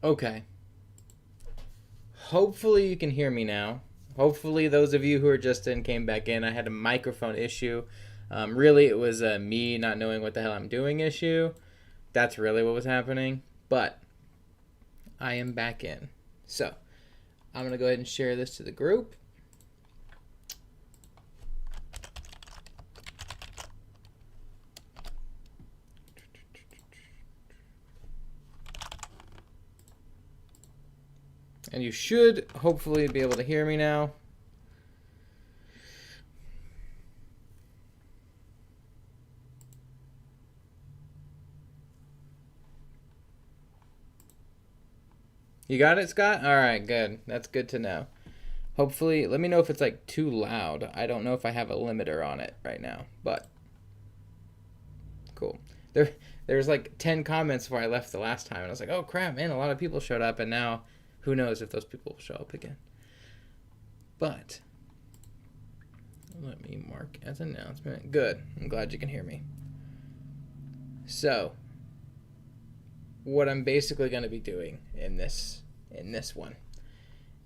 Okay. Hopefully you can hear me now. Hopefully those of you who are just in came back in. I had a microphone issue. Really, it was a me not knowing what the hell I'm doing issue. That's really what was happening. But I am back in. So I'm going to go ahead and share this to the group. And you should hopefully be able to hear me now. You got it, Scott? All right, good. That's good to know. Hopefully, let me know if it's like too loud. I don't know if I have a limiter on it right now, but cool. There's like 10 comments before I left the last time, and I was like, oh crap, man, a lot of people showed up, and now who knows if those people will show up again. But let me mark as announcement. Good. I'm glad you can hear me. So what I'm basically going to be doing in this one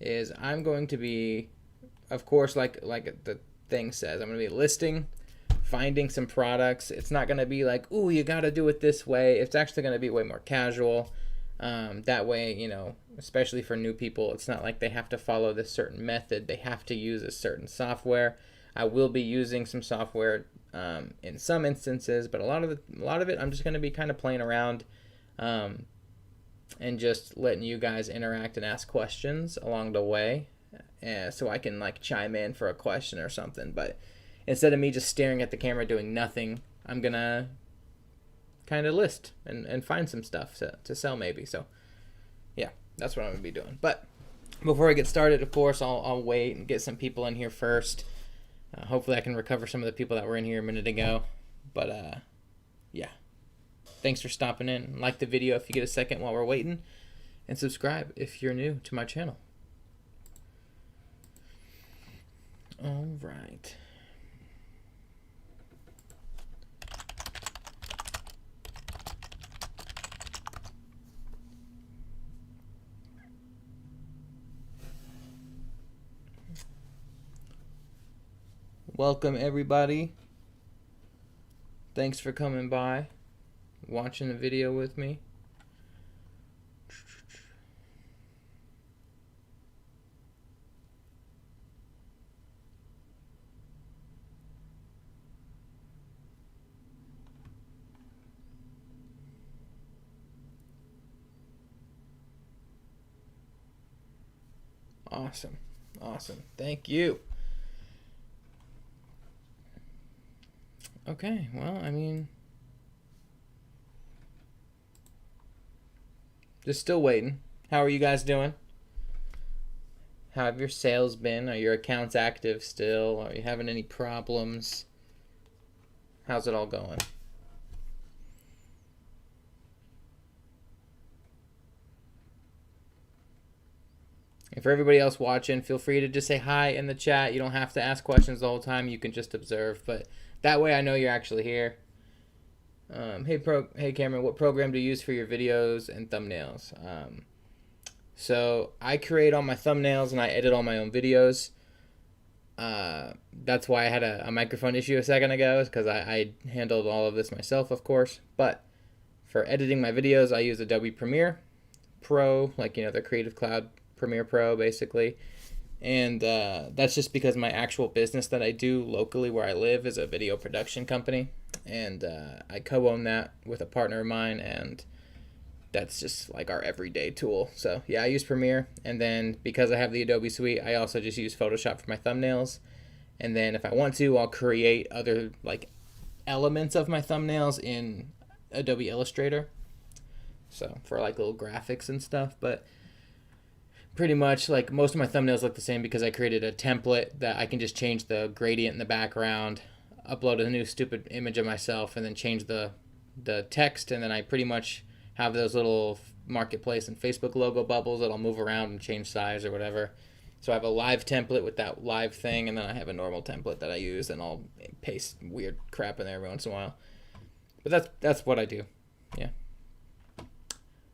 is I'm going to be, of course, like the thing says, I'm going to be listing, finding some products. It's not going to be like, ooh, you got to do it this way. It's actually going to be way more casual. That way, you know, especially for new people, it's not like they have to follow this certain method. They have to use a certain software. I will be using some software in some instances, but a lot of it, I'm just going to be kind of playing around and just letting you guys interact and ask questions along the way, so I can like chime in for a question or something. But instead of me just staring at the camera doing nothing, I'm gonna kind of list and find some stuff to sell maybe. So yeah, that's what I'm gonna be doing. But before I get started, of course, I'll wait and get some people in here first. Hopefully I can recover some of the people that were in here a minute ago. But yeah, thanks for stopping in. Like the video if you get a second while we're waiting, and subscribe if you're new to my channel. All right. Welcome everybody. Thanks for coming by, watching the video with me. Awesome. Awesome. Thank you. Okay, well, I mean, just still waiting. How are you guys doing? How have your sales been? Are your accounts active still? Are you having any problems? How's it all going? And for everybody else watching, feel free to just say hi in the chat. You don't have to ask questions the whole time. You can just observe, but that way I know you're actually here. Hey Cameron, what program do you use for your videos and thumbnails? So I create all my thumbnails and I edit all my own videos. That's why I had a microphone issue a second ago, because I handled all of this myself, of course. But for editing my videos, I use Adobe Premiere Pro, like, you know, the Creative Cloud Premiere Pro, basically. And that's just because my actual business that I do locally where I live is a video production company, and I co-own that with a partner of mine, and that's just like our everyday tool. So yeah, I use Premiere, and then because I have the Adobe suite, I also just use Photoshop for my thumbnails. And then if I want to, I'll create other like elements of my thumbnails in Adobe Illustrator, so for like little graphics and stuff. But pretty much like most of my thumbnails look the same because I created a template that I can just change the gradient in the background, upload a new stupid image of myself, and then change the text, and then I pretty much have those little marketplace and Facebook logo bubbles that'll move around and change size or whatever. So I have a live template with that live thing, and then I have a normal template that I use, and I'll paste weird crap in there every once in a while. But that's what I do. Yeah.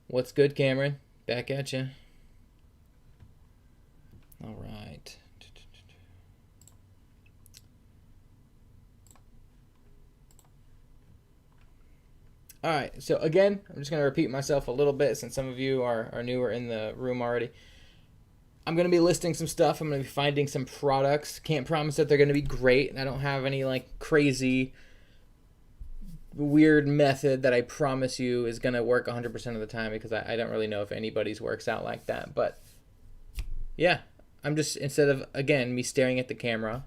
What's good, Cameron? Back at you. All right. All right, so again, I'm just going to repeat myself a little bit since some of you are newer in the room already. I'm going to be listing some stuff. I'm going to be finding some products. Can't promise that they're going to be great. I don't have any like crazy weird method that I promise you is going to work 100% of the time, because I don't really know if anybody's works out like that. But yeah, I'm just, instead of, again, me staring at the camera,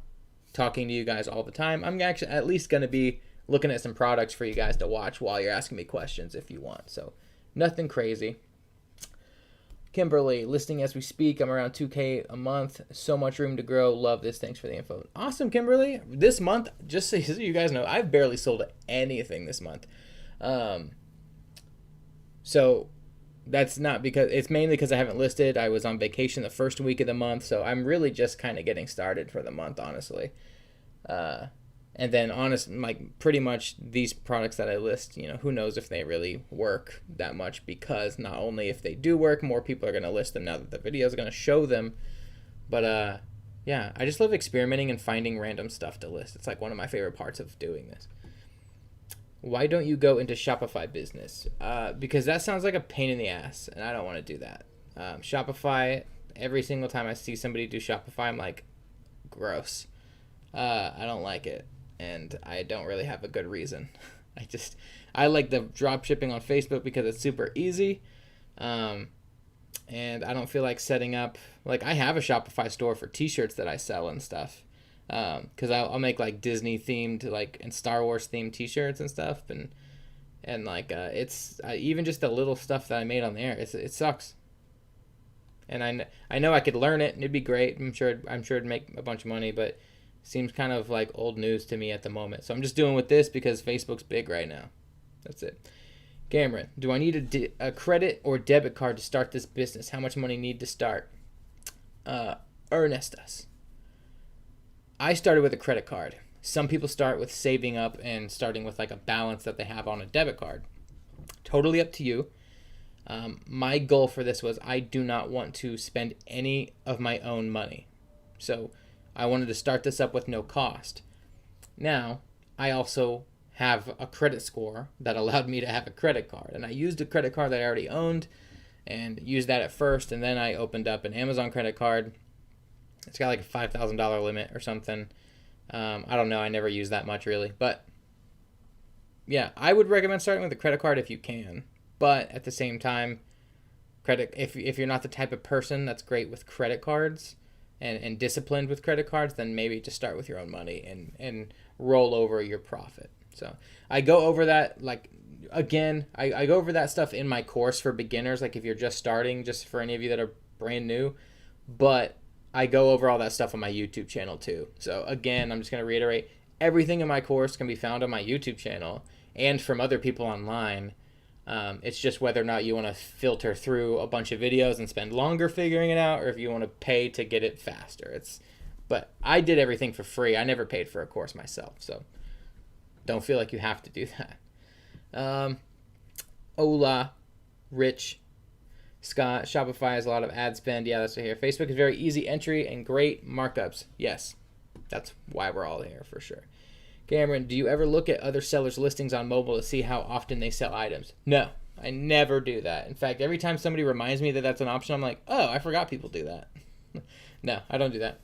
talking to you guys all the time, I'm actually at least going to be looking at some products for you guys to watch while you're asking me questions if you want. So nothing crazy. Kimberly, listing as we speak. I'm around 2K a month. So much room to grow. Love this. Thanks for the info. Awesome, Kimberly. This month, just so you guys know, I've barely sold anything this month. So that's not because, it's mainly because I haven't listed. I was on vacation the first week of the month, so I'm really just kind of getting started for the month, honestly. And then like pretty much these products that I list, who knows if they really work that much, because not only if they do work, more people are going to list them now that the video is going to show them. But yeah, I just love experimenting and finding random stuff to list. It's like one of my favorite parts of doing this. Why don't you go into Shopify business? Because that sounds like a pain in the ass, and I don't want to do that. Shopify, every single time I see somebody do Shopify, I'm like, gross. I don't like it. And I don't really have a good reason. I like the drop shipping on Facebook because it's super easy. And I don't feel like setting up, like I have a Shopify store for t-shirts that I sell and stuff. Cause I'll make like Disney themed, like, and Star Wars themed t-shirts and stuff. And like, it's even just the little stuff that I made on there. It sucks. And I know I could learn it and it'd be great. I'm sure it'd make a bunch of money, but seems kind of like old news to me at the moment. So I'm just doing with this because Facebook's big right now. That's it. Cameron, do I need a credit or debit card to start this business? How much money need to start? Ernestus. I started with a credit card. Some people start with saving up and starting with like a balance that they have on a debit card. Totally up to you. My goal for this was I do not want to spend any of my own money. So I wanted to start this up with no cost. Now, I also have a credit score that allowed me to have a credit card. And I used a credit card that I already owned and used that at first. And then I opened up an Amazon credit card. It's got like a $5,000 limit or something. I don't know. I never use that much really. But yeah, I would recommend starting with a credit card if you can. But at the same time, if you're not the type of person that's great with credit cards, and disciplined with credit cards, then maybe just start with your own money and roll over your profit. So I go over that, like, again, I go over that stuff in my course for beginners, like if you're just starting, just for any of you that are brand new. But I go over all that stuff on my YouTube channel too. So again, I'm just going to reiterate, everything in my course can be found on my YouTube channel and from other people online. It's just whether or not you want to filter through a bunch of videos and spend longer figuring it out, or if you want to pay to get it faster. But I did everything for free. I never paid for a course myself, so don't feel like you have to do that. Ola, Rich, Scott, Shopify has a lot of ad spend. Yeah, that's right here. Facebook is very easy entry and great markups. Yes, that's why we're all here for sure. Cameron, do you ever look at other sellers' listings on mobile to see how often they sell items? No, I never do that. In fact, every time somebody reminds me that that's an option, I'm like, oh, I forgot people do that. No, I don't do that.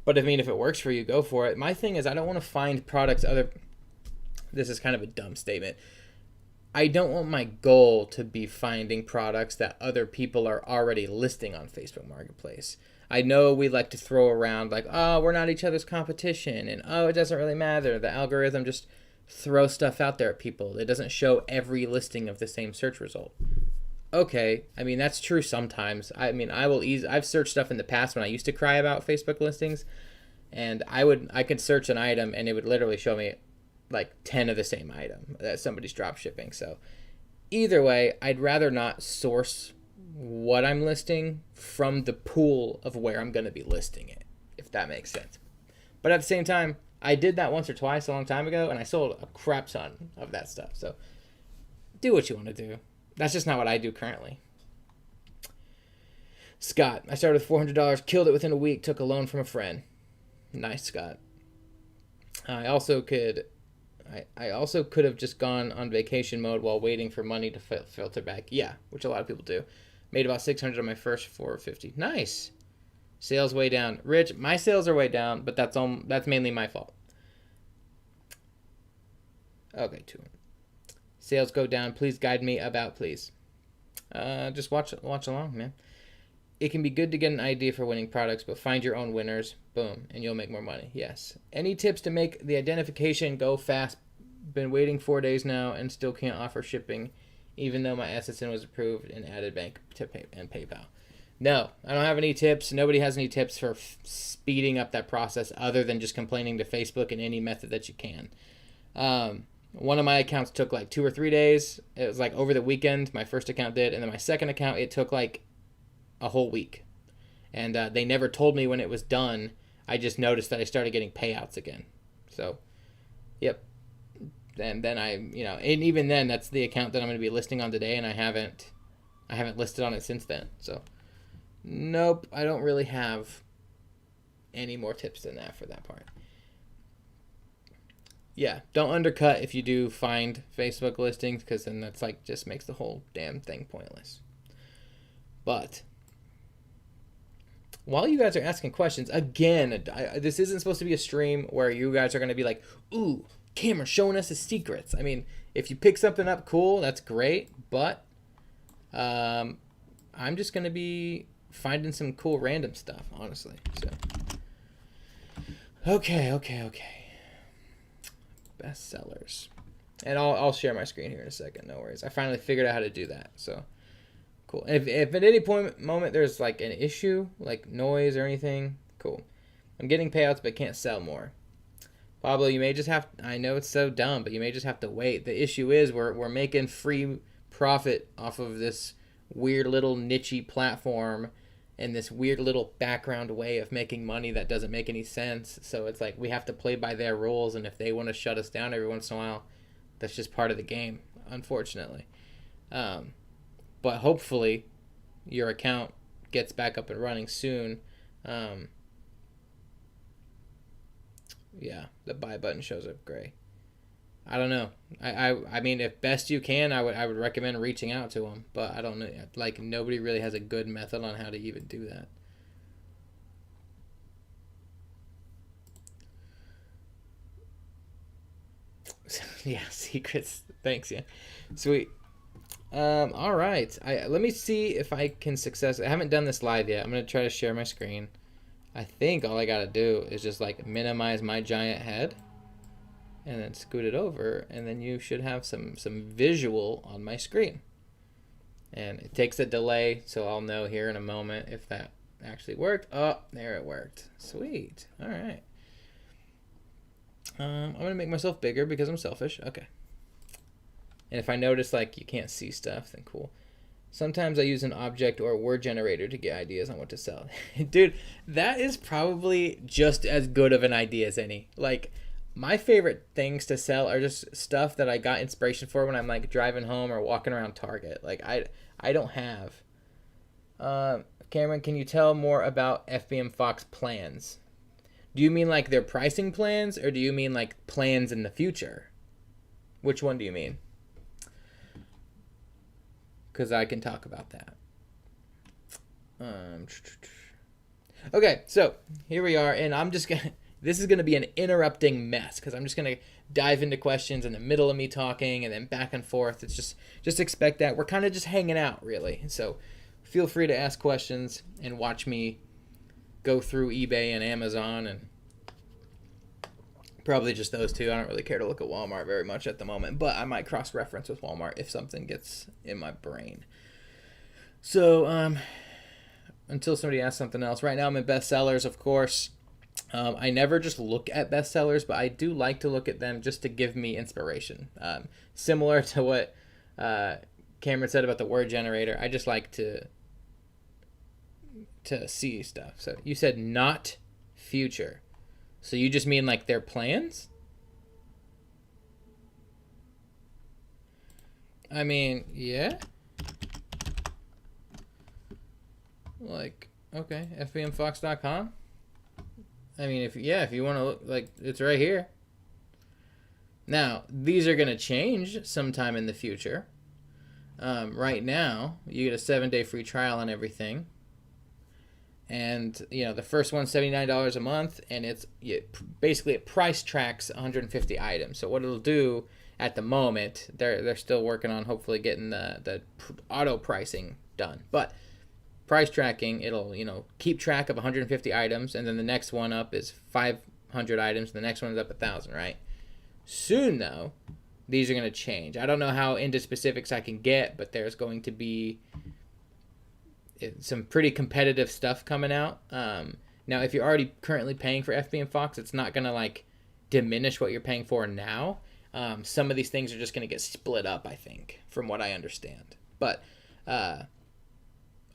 But I mean, if it works for you, go for it. My thing is I don't want to find products this is kind of a dumb statement. I don't want my goal to be finding products that other people are already listing on Facebook Marketplace. I know we like to throw around like, oh, we're not each other's competition, and oh, it doesn't really matter. The algorithm just throws stuff out there at people. It doesn't show every listing of the same search result. Okay, I mean, that's true sometimes. I mean, I've searched stuff in the past when I used to cry about Facebook listings, and I could search an item and it would literally show me like 10 of the same item that somebody's drop shipping. So either way, I'd rather not source what I'm listing from the pool of where I'm going to be listing it, if that makes sense. But at the same time, I did that once or twice a long time ago, and I sold a crap ton of that stuff. So do what you want to do. That's just not what I do currently. Scott, I started with $400, killed it within a week, took a loan from a friend. Nice, Scott. I also could have just gone on vacation mode while waiting for money to filter back. Yeah, which a lot of people do. Made about 600 on my first 450. Nice. Sales way down. Rich, my sales are way down, but that's mainly my fault. Okay, 2. Sales go down. Please guide me about, please. Just watch along, man. It can be good to get an idea for winning products, but find your own winners. Boom, and you'll make more money. Yes. Any tips to make the identification go fast? Been waiting 4 days now and still can't offer shipping, even though my SSN was approved and added bank to and PayPal. No, I don't have any tips. Nobody has any tips for speeding up that process other than just complaining to Facebook in any method that you can. One of my accounts took like 2 or 3 days. It was like over the weekend. My first account did, and then my second account, it took like a whole week. And they never told me when it was done. I just noticed that I started getting payouts again. So, yep. And then and even then, that's the account that I'm going to be listing on today, and I haven't listed on it since then. So, nope, I don't really have any more tips than that for that part. Yeah, don't undercut if you do find Facebook listings, because then that's like just makes the whole damn thing pointless. But while you guys are asking questions, again, this isn't supposed to be a stream where you guys are going to be like, ooh, Cameron showing us his secrets. I mean, if you pick something up, cool, that's great. But I'm just going to be finding some cool random stuff, honestly. So, okay. Bestsellers. And I'll share my screen here in a second, no worries. I finally figured out how to do that, so cool. If at any moment there's like an issue, like noise or anything, cool. I'm getting payouts but can't sell more. Pablo, you may just have, I know it's so dumb, but you may just have to wait. The issue is we're making free profit off of this weird little niche-y platform and this weird little background way of making money that doesn't make any sense. So it's like we have to play by their rules, and if they want to shut us down every once in a while, that's just part of the game, unfortunately. But hopefully your account gets back up and running soon. Yeah, the buy button shows up gray. I don't know. I mean, if best you can, I would recommend reaching out to them. But I don't know. Like, nobody really has a good method on how to even do that. Yeah, secrets. Thanks, yeah. Sweet. All right. Let me see if I can I haven't done this live yet. I'm going to try to share my screen. I think all I got to do is just, like, minimize my giant head. And then scoot it over, and then you should have some visual on my screen. And it takes a delay, so I'll know here in a moment if that actually worked. Oh, there it worked. Sweet. All right. I'm going to make myself bigger because I'm selfish. Okay. And if I notice, like, you can't see stuff, then cool. Sometimes I use an object or a word generator to get ideas on what to sell. Dude, that is probably just as good of an idea as any. Like, my favorite things to sell are just stuff that I got inspiration for when I'm like driving home or walking around Target. Like I don't have. Cameron, can you tell more about FBMFOX plans? Do you mean like their pricing plans, or do you mean like plans in the future? Which one do you mean? Because I can talk about that. Okay, so here we are, and I'm just gonna. This is going to be an interrupting mess because I'm just going to dive into questions in the middle of me talking and then back and forth. It's just expect that. We're kind of just hanging out, really. So feel free to ask questions and watch me go through eBay and Amazon and probably just those two. I don't really care to look at Walmart very much at the moment, but I might cross-reference with Walmart if something gets in my brain. So until somebody asks something else. Right now I'm in bestsellers, of course. I never just look at bestsellers, but I do like to look at them just to give me inspiration. Similar to what Cameron said about the word generator, I just like to see stuff. So you said not future. So you just mean like their plans? I mean, yeah. Like, okay, FBMFOX.com. I mean, if you want to look, like, it's right here. Now, these are going to change sometime in the future. Right now, you get a 7-day free trial on everything. And, the first one's $79 a month, and basically it price tracks 150 items. So what it'll do at the moment, they're still working on hopefully getting the auto pricing done. But price tracking, it'll, keep track of 150 items, and then the next one up is 500 items, and the next one is up 1,000, right? Soon, though, these are going to change. I don't know how into specifics I can get, but there's going to be some pretty competitive stuff coming out. Now, if you're already currently paying for FBMFOX, it's not going to, like, diminish what you're paying for now. Some of these things are just going to get split up, I think, from what I understand. But I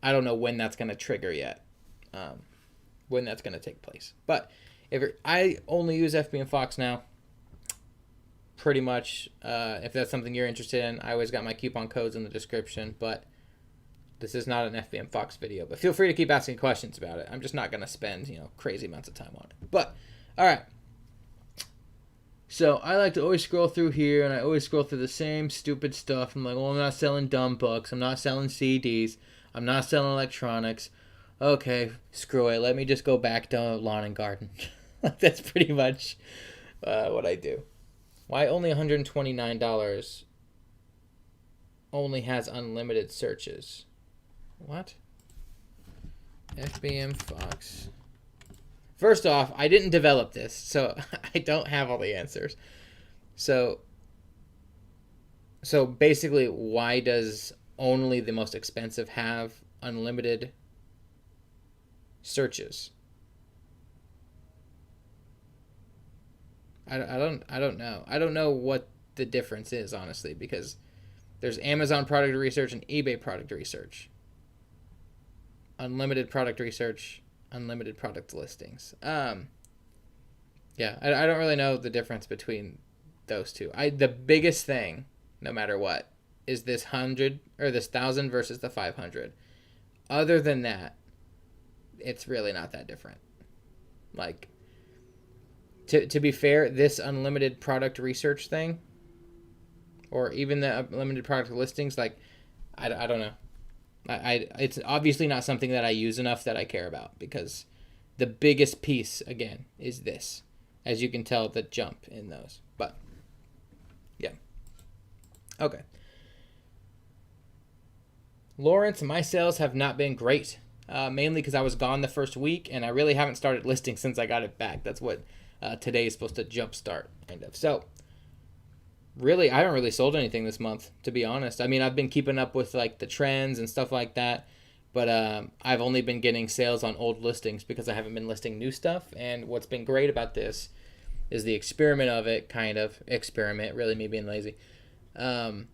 don't know when that's going to trigger yet, when that's going to take place. But I only use FBMFOX now. Pretty much, if that's something you're interested in, I always got my coupon codes in the description, but this is not an FBMFOX video. But feel free to keep asking questions about it. I'm just not going to spend, crazy amounts of time on it. But, all right. So I like to always scroll through here, and I always scroll through the same stupid stuff. I'm like, well, I'm not selling dumb books. I'm not selling CDs. I'm not selling electronics. Okay, screw it. Let me just go back to lawn and garden. That's pretty much what I do. Why only $129 only has unlimited searches? What? FBMFOX. First off, I didn't develop this, so I don't have all the answers. So basically, why does only the most expensive have unlimited searches? I don't know. I don't know what the difference is, honestly, because there's Amazon product research and eBay product research. Unlimited product research, unlimited product listings. Yeah, I don't really know the difference between those two. The biggest thing, no matter what, is this 100 or this 1,000 versus the 500. Other than that, it's really not that different. Like, to be fair, this unlimited product research thing, or even the unlimited product listings, like, I don't know. It's obviously not something that I use enough that I care about, because the biggest piece, again, is this. As you can tell, the jump in those. But, yeah. Okay. Lawrence, my sales have not been great. Mainly because I was gone the first week, and I really haven't started listing since I got it back. That's what today is supposed to jumpstart, kind of. So, really, I haven't really sold anything this month, to be honest. I mean, I've been keeping up with, like, the trends and stuff like that, but I've only been getting sales on old listings because I haven't been listing new stuff. And what's been great about this is the experiment of it, really me being lazy. What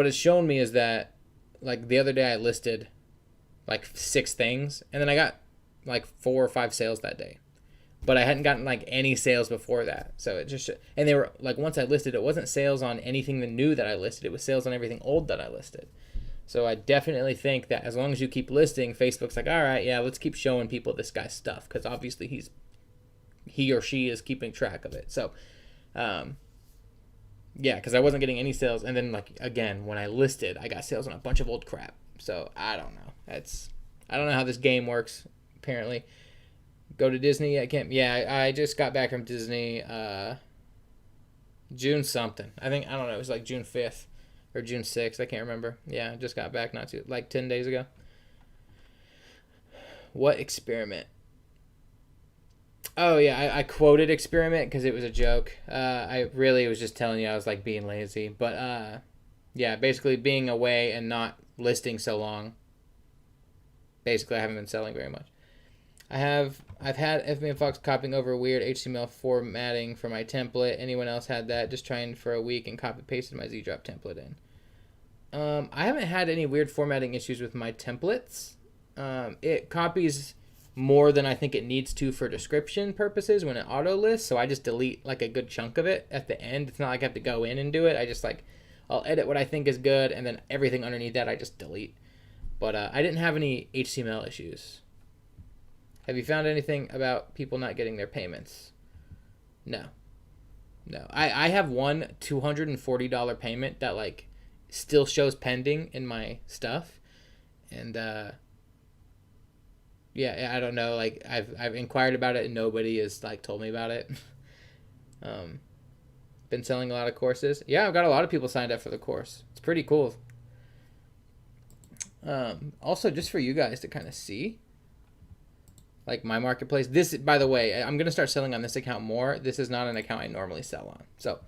it's shown me is that, like, the other day I listed, like, 6 things, and then I got, like, 4 or 5 sales that day. But I hadn't gotten, like, any sales before that. So it just, and they were, like, once I listed, it wasn't sales on anything new that I listed. It was sales on everything old that I listed. So I definitely think that as long as you keep listing, Facebook's like, all right, yeah, let's keep showing people this guy's stuff, because obviously he or she is keeping track of it. So, yeah, because I wasn't getting any sales. And then, like, again, when I listed, I got sales on a bunch of old crap. So I don't know. I don't know how this game works, apparently. Go to Disney? I can't. Yeah, I just got back from Disney June something. I don't know. It was like June 5th or June 6th. I can't remember. Yeah, I just got back like 10 days ago. What experiment? Oh, yeah, I quoted experiment because it was a joke. I really was just telling you I was, like, being lazy. But, yeah, basically being away and not listing so long. Basically, I haven't been selling very much. I've had FBMFOX copying over weird HTML formatting for my template. Anyone else had that? Just trying for a week and copy-pasted my Z-Drop template in. I haven't had any weird formatting issues with my templates. It copies more than I think it needs to for description purposes when it auto-lists, so I just delete, like, a good chunk of it at the end. It's not like I have to go in and do it. I just, like, I'll edit what I think is good, and then everything underneath that I just delete. But I didn't have any HTML issues. Have you found anything about people not getting their payments? No. I have one $240 payment that like still shows pending in my stuff, and yeah, I don't know. Like I've inquired about it and nobody has like told me about it. Been selling a lot of courses. Yeah, I've got a lot of people signed up for the course. It's pretty cool. Also, just for you guys to kind of see, like my marketplace. This, by the way, I'm gonna start selling on this account more. This is not an account I normally sell on, so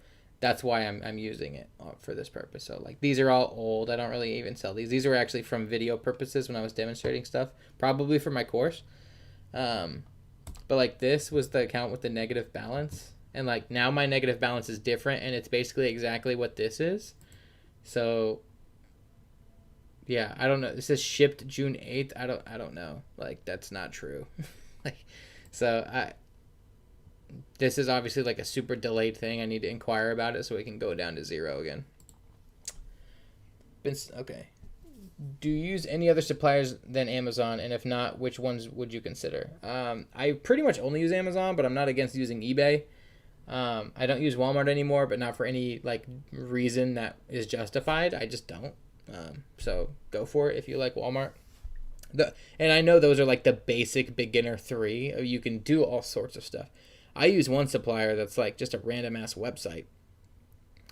that's why I'm using it for this purpose. So like these are all old. I don't really even sell these. These are actually from video purposes when I was demonstrating stuff, probably for my course. But like this was the account with the negative balance, and like now my negative balance is different, and it's basically exactly what this is. So yeah, I don't know. It says shipped June 8th. I don't know. Like that's not true. Like so this is obviously like a super delayed thing. I need to inquire about it so we can go down to 0 again. Okay. Do you use any other suppliers than Amazon? And if not, which ones would you consider? I pretty much only use Amazon, but I'm not against using eBay. I don't use Walmart anymore, but not for any like reason that is justified. I just don't. So go for it if you like Walmart. And I know those are like the basic beginner 3. You can do all sorts of stuff. I use one supplier that's like just a random ass website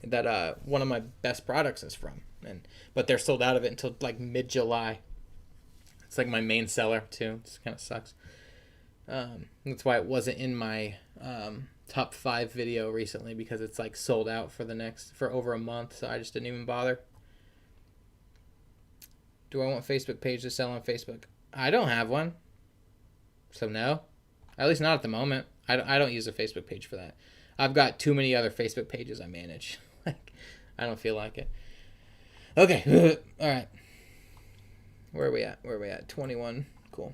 that one of my best products is from, but they're sold out of it until like mid-July. It's like my main seller too. It kind of sucks. That's why it wasn't in my top 5 video recently, because it's like sold out for over a month, so I just didn't even bother. Do I want Facebook page to sell on Facebook? I don't have one, so no. At least not at the moment. I don't use a Facebook page for that. I've got too many other Facebook pages I manage. Like, I don't feel like it. Okay. All right. Where are we at? 21. Cool.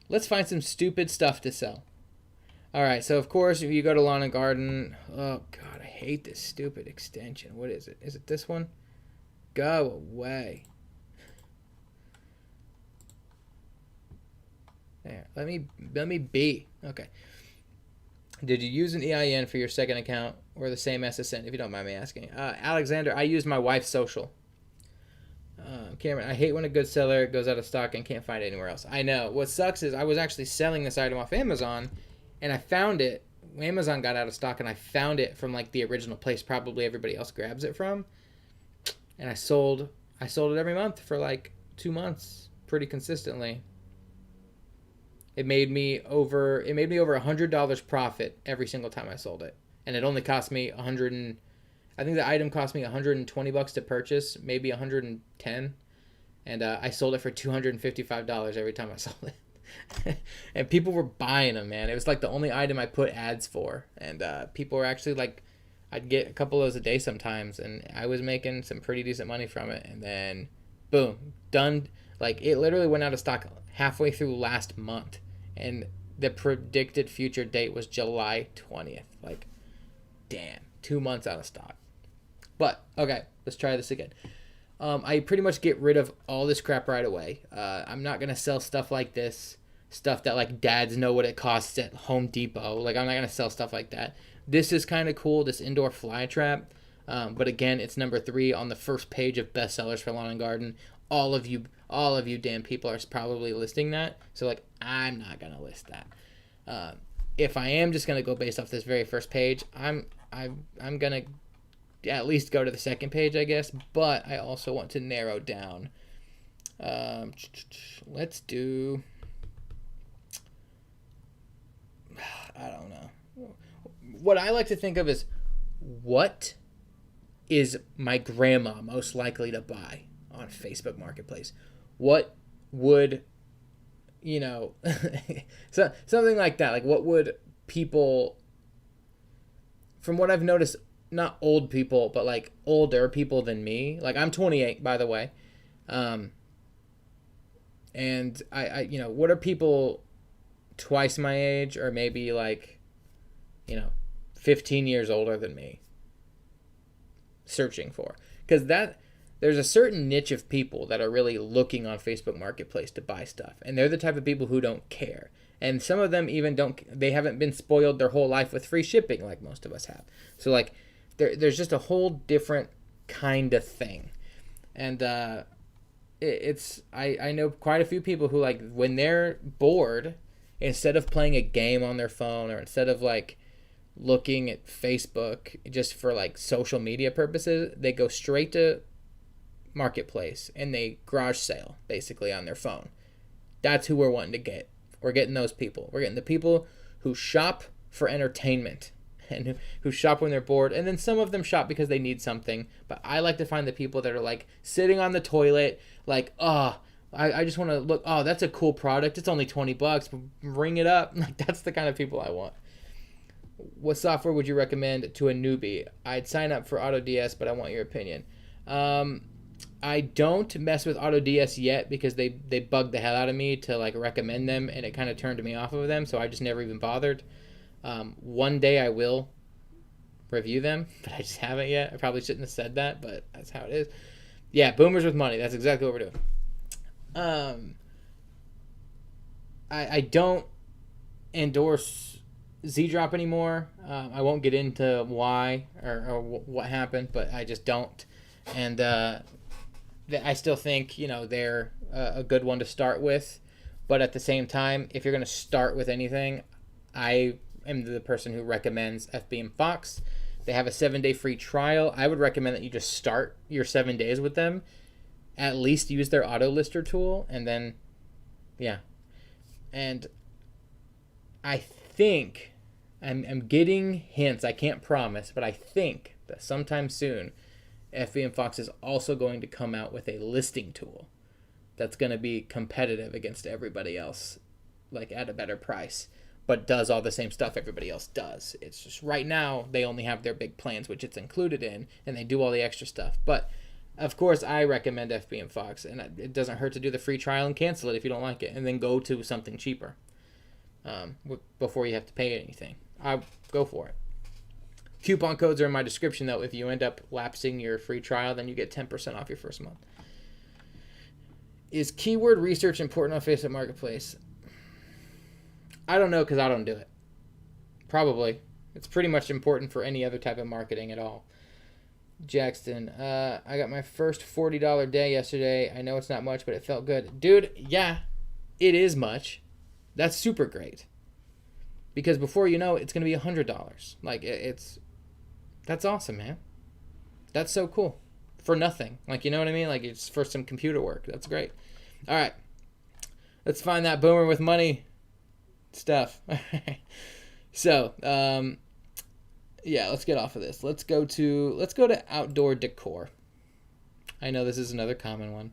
Let's find some stupid stuff to sell. All right. So, of course, if you go to Lawn and Garden. Oh, God. I hate this stupid extension. What is it? Is it this one? Go away. There. Let me be. Okay. Did you use an EIN for your second account or the same SSN, if you don't mind me asking? Alexander, I use my wife's social. Cameron, I hate when a good seller goes out of stock and can't find it anywhere else. I know. What sucks is I was actually selling this item off Amazon, and I found it. Amazon got out of stock, and I found it from like the original place probably everybody else grabs it from. And I sold it every month for like 2 months pretty consistently. It made me over $100 profit every single time I sold it, and it only cost me I think the item cost me $120 to purchase, maybe $110, and I sold it for $255 every time I sold it. And people were buying them, man. It was like the only item I put ads for, and people were actually like, I'd get a couple of those a day sometimes, and I was making some pretty decent money from it. And then, boom, done. Like, it literally went out of stock halfway through last month, and the predicted future date was July 20th. Like, damn, 2 months out of stock. But, okay, let's try this again. I pretty much get rid of all this crap right away. I'm not going to sell stuff like this, stuff that, like, dads know what it costs at Home Depot. Like, I'm not going to sell stuff like that. This is kind of cool, this indoor fly trap. But again, it's number 3 on the first page of bestsellers for Lawn and Garden. All of you damn people are probably listing that. So like, I'm not gonna list that. If I am just gonna go based off this very first page, I'm gonna at least go to the second page, I guess. But I also want to narrow down. Let's do. I don't know. What I like to think of is, what is my grandma most likely to buy on Facebook Marketplace? What would, so something like that. Like, what would people, from what I've noticed, not old people, but like older people than me. Like, I'm 28, by the way. And I what are people twice my age, or maybe like, 15 years older than me searching for? Because there's a certain niche of people that are really looking on Facebook Marketplace to buy stuff. And they're the type of people who don't care. And some of them even they haven't been spoiled their whole life with free shipping like most of us have. So like there's just a whole different kind of thing. And I know quite a few people who, like, when they're bored, instead of playing a game on their phone or instead of like looking at Facebook just for like social media purposes, they go straight to Marketplace and they garage sale basically on their phone. That's who we're wanting to get. We're getting those people. We're getting the people who shop for entertainment and who shop when they're bored. And then some of them shop because they need something. But I like to find the people that are like sitting on the toilet, like, I just want to look, that's a cool product. It's only $20. Ring it up. Like, that's the kind of people I want. What software would you recommend to a newbie? I'd sign up for AutoDS, but I want your opinion. I don't mess with AutoDS yet because they bugged the hell out of me to like recommend them, and it kind of turned me off of them, so I just never even bothered. One day I will review them, but I just haven't yet. I probably shouldn't have said that, but that's how it is. Yeah, boomers with money. That's exactly what we're doing. I don't endorse Z-Drop anymore. I won't get into why or what happened, but I just don't. And I still think, they're a good one to start with. But at the same time, if you're going to start with anything, I am the person who recommends FBMFOX. They have a 7-day free trial. I would recommend that you just start your 7 days with them. At least use their auto lister tool, and then, yeah. And I think, I'm getting hints, I can't promise, but I think that sometime soon, FBMFOX is also going to come out with a listing tool that's going to be competitive against everybody else, like at a better price, but does all the same stuff everybody else does. It's just right now they only have their big plans, which it's included in, and they do all the extra stuff. But of course, I recommend FBMFOX, and it doesn't hurt to do the free trial and cancel it if you don't like it, and then go to something cheaper before you have to pay anything. I go for it. Coupon codes are in my description, though. If you end up lapsing your free trial, then you get 10% off your first month. Is keyword research important on Facebook Marketplace? I don't know, because I don't do it. Probably. It's pretty much important for any other type of marketing at all. Jackson, I got my first $40 day yesterday. I know it's not much, but it felt good. Dude, yeah, it is much. That's super great. Because before you know it, it's going to be $100. Like, that's awesome, man. That's so cool. For nothing. Like, you know what I mean? Like, it's for some computer work. That's great. All right. Let's find that boomer with money stuff. So, yeah, let's get off of this. Let's go to outdoor decor. I know this is another common one.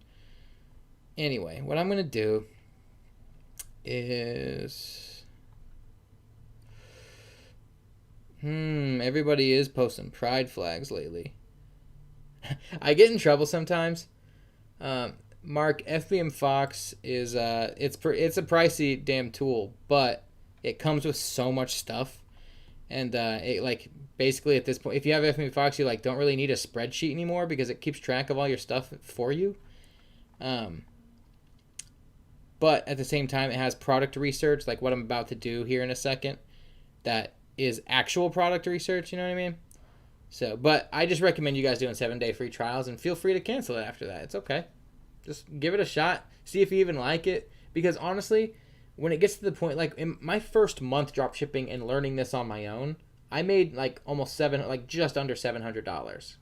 Anyway, what I'm going to do is... everybody is posting pride flags lately. I get in trouble sometimes. Mark, FBMFOX is it's a pricey damn tool, but it comes with so much stuff, and it, like, basically at this point, if you have FBMFOX, you like don't really need a spreadsheet anymore because it keeps track of all your stuff for you. But at the same time, it has product research, like what I'm about to do here in a second. That is actual product research, you know what I mean? So, but I just recommend you guys doing 7-day free trials, and feel free to cancel it after that. It's okay. Just give it a shot. See if you even like it. Because honestly, when it gets to the point, like in my first month dropshipping and learning this on my own, I made like just under $700.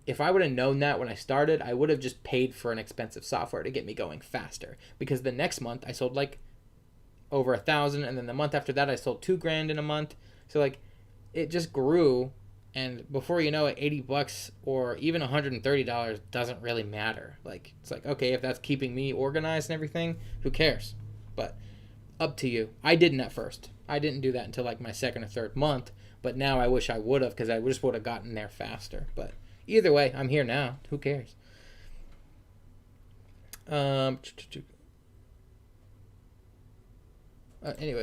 If I would have known that when I started, I would have just paid for an expensive software to get me going faster. Because the next month I sold like over 1,000, and then the month after that I sold $2,000 in a month. So like, it just grew, and before you know it, $80 or even $130 doesn't really matter. Like, it's like, okay, if that's keeping me organized and everything, who cares? But up to you. I didn't at first. I didn't do that until like my second or third month, but now I wish I would have, because I just would have gotten there faster. But either way, I'm here now. Who cares? Anyway,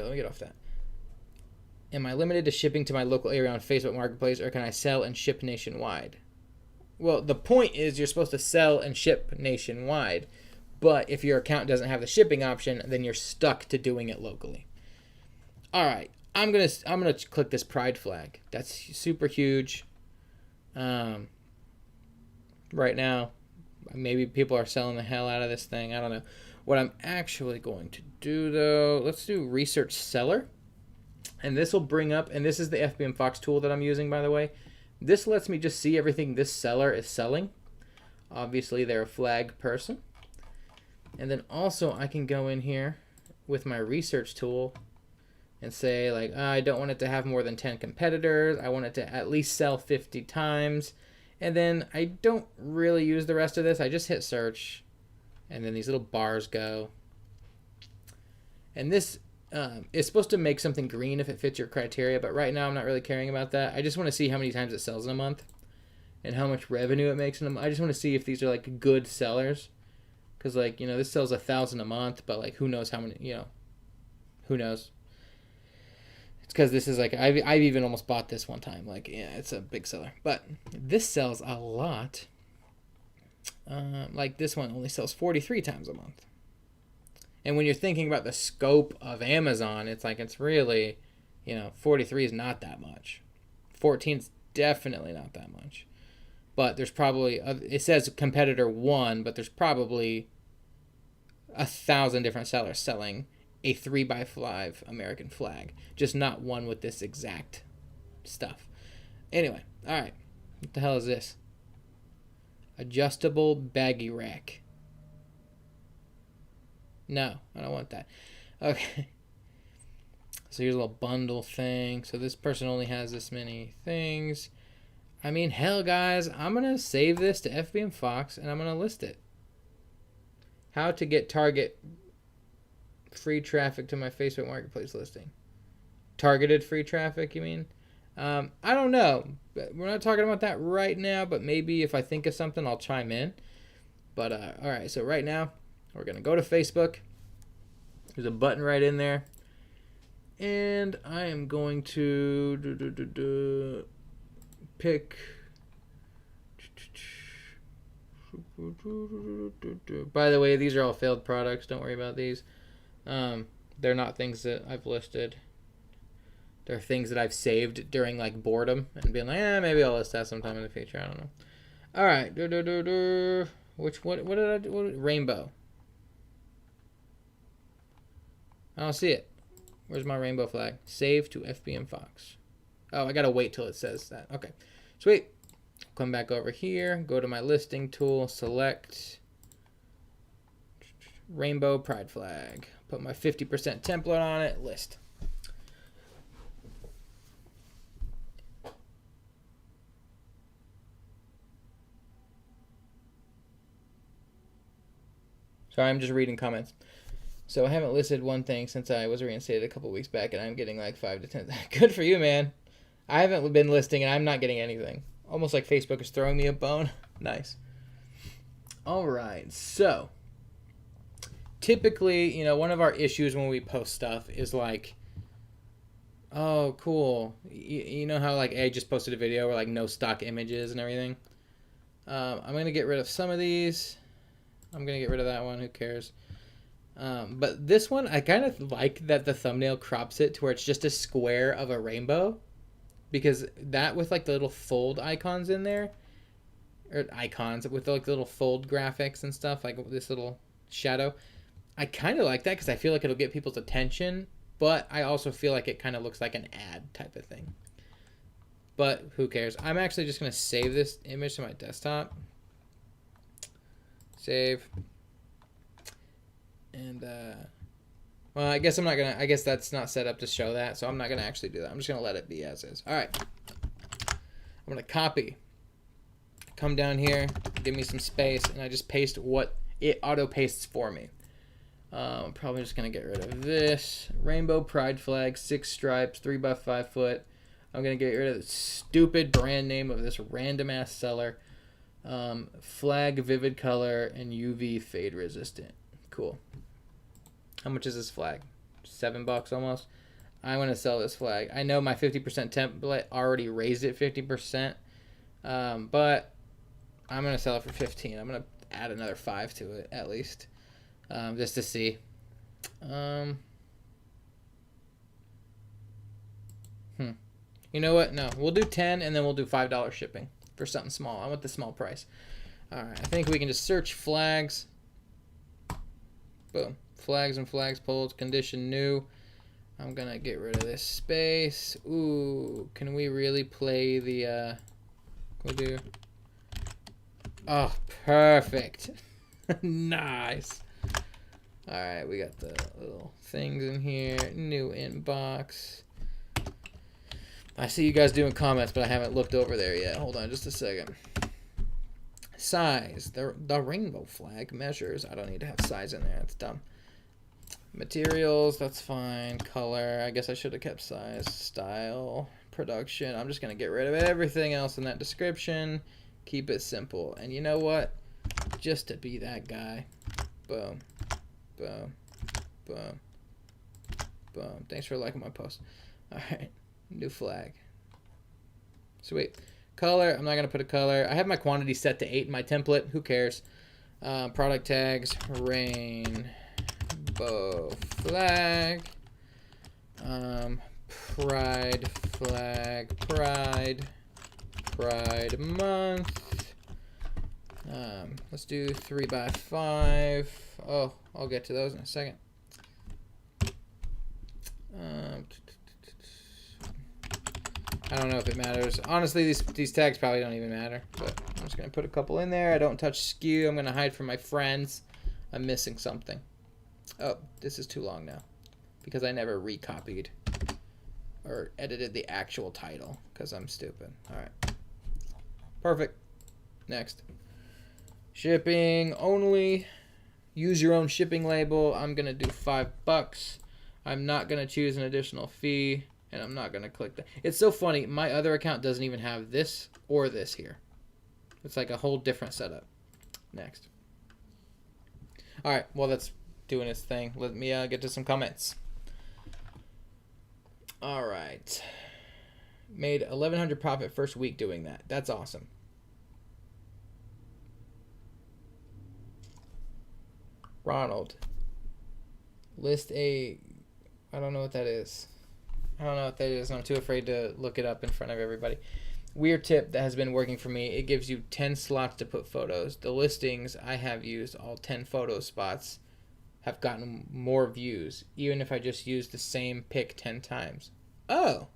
let me get off that. Am I limited to shipping to my local area on Facebook Marketplace, or can I sell and ship nationwide? Well, the point is you're supposed to sell and ship nationwide, but if your account doesn't have the shipping option, then you're stuck to doing it locally. All right, I'm gonna click this pride flag. That's super huge. Right now, maybe people are selling the hell out of this thing. I don't know. What I'm actually going to do though, let's do research seller, and this will bring up. And this is the FBMFOX tool that I'm using, by the way. This lets me just see everything this seller is selling. Obviously, they're a flag person. And then also I can go in here with my research tool and say, like, I don't want it to have more than 10 competitors. I want it to at least sell 50 times. And then I don't really use the rest of this. I just hit search. And then these little bars go. And this is supposed to make something green if it fits your criteria, but right now I'm not really caring about that. I just want to see how many times it sells in a month and how much revenue it makes in a month. I just want to see if these are like good sellers, because like, you know, this sells 1,000 a month, but like who knows how many, you know, who knows. It's because this is like, I've even almost bought this one time. Like, yeah, it's a big seller, but this sells a lot. Like this one only sells 43 times a month. And when you're thinking about the scope of Amazon, it's like, it's really, you know, 43 is not that much. 14 is definitely not that much. But there's probably, it says competitor 1, but there's probably 1,000 different sellers selling a 3x5 American flag. Just not one with this exact stuff. Anyway, all right. What the hell is this? Adjustable baggy rack. No, I don't want that. Okay. So here's a little bundle thing. So this person only has this many things. I mean, hell, guys, I'm going to save this to FBMFOX and I'm going to list it. How to get target free traffic to my Facebook Marketplace listing. Targeted free traffic, you mean? I don't know. We're not talking about that right now, but maybe if I think of something, I'll chime in. But, all right, so right now, we're going to go to Facebook. There's a button right in there. And I am going to pick. By the way, these are all failed products. Don't worry about these. They're not things that I've listed. They're things that I've saved during like boredom and being like, maybe I'll list that sometime in the future. I don't know. All right. Which what did I do? Rainbow. I don't see it. Where's my rainbow flag? Save to FBMFOX. Oh, I gotta wait till it says that. Okay, sweet. Come back over here. Go to my listing tool. Select rainbow pride flag. Put my 50% template on it. List. Sorry, I'm just reading comments. So I haven't listed one thing since I was reinstated a couple weeks back, and I'm getting like 5 to 10. Good for you, man. I haven't been listing, and I'm not getting anything. Almost like Facebook is throwing me a bone. Nice. All right. So typically, you know, one of our issues when we post stuff is like, oh, cool. You know how like I just posted a video where like no stock images and everything. I'm gonna get rid of some of these. I'm gonna get rid of that one. Who cares? But this one, I kind of like that the thumbnail crops it to where it's just a square of a rainbow, because that with like the little fold icons in there, or icons with like the little fold graphics and stuff, like this little shadow, I kind of like that because I feel like it'll get people's attention, but I also feel like it kind of looks like an ad type of thing. But who cares? I'm actually just going to save this image to my desktop. Save. And, well, I guess I'm not going to, I guess that's not set up to show that, so I'm not going to actually do that. I'm just going to let it be as is. All right. I'm going to copy. Come down here, give me some space, and I just paste what it auto-pastes for me. I'm probably just going to get rid of this. Rainbow pride flag, 6 stripes, 3x5 foot. I'm going to get rid of the stupid brand name of this random-ass seller. Flag, vivid color, and UV fade resistant. Cool. How much is this flag? $7 almost. I want to sell this flag. I know my 50% template already raised it 50%, but I'm gonna sell it for 15. I'm gonna add another 5 to it at least, just to see. You know what? No, we'll do 10 and then we'll do $5 shipping for something small. I want the small price. All right, I think we can just search flags. Boom. Flags and flagpoles, condition new. I'm gonna get rid of this space. Ooh, can we really play the, we'll do, oh, perfect. Nice. All right, we got the little things in here. New inbox. I see you guys doing comments, but I haven't looked over there yet. Hold on just a second. Size. The rainbow flag measures. I don't need to have size in there. That's dumb. Materials. That's fine. Color. I guess I should have kept size. Style. Production. I'm just going to get rid of everything else in that description. Keep it simple. And you know what? Just to be that guy. Boom. Boom. Boom. Boom. Thanks for liking my post. All right. New flag. Sweet. Color. I'm not going to put a color. I have my quantity set to 8 in my template. Who cares? Product tags. Rainbow flag. Pride flag. Pride. Pride month. Let's do 3x5. Oh, I'll get to those in a second. I don't know if it matters. Honestly, these tags probably don't even matter. But I'm just going to put a couple in there. I don't touch SKU. I'm going to hide from my friends. I'm missing something. Oh, this is too long now. Because I never recopied or edited the actual title. Because I'm stupid. Alright. Perfect. Next. Shipping only. Use your own shipping label. I'm going to do $5. I'm not going to choose an additional fee. And I'm not going to click that. It's so funny. My other account doesn't even have this or this here. It's like a whole different setup. Next. All right. Well, that's doing its thing. Let me get to some comments. All right. Made $1,100 profit first week doing that. That's awesome. Ronald. List a... I don't know what that is. I don't know what that is, and I'm too afraid to look it up in front of everybody. Weird tip that has been working for me. It gives you 10 slots to put photos. The listings I have used, all 10 photo spots, have gotten more views, even if I just use the same pic 10 times. Oh,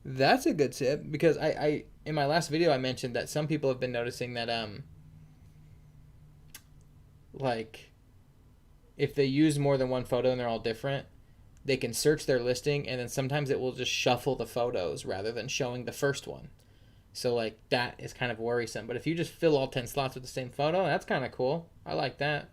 that's a good tip, because I in my last video I mentioned that some people have been noticing that like if they use more than one photo and they're all different, they can search their listing, and then sometimes it will just shuffle the photos rather than showing the first one. So, like, that is kind of worrisome. But if you just fill all 10 slots with the same photo, that's kind of cool. I like that.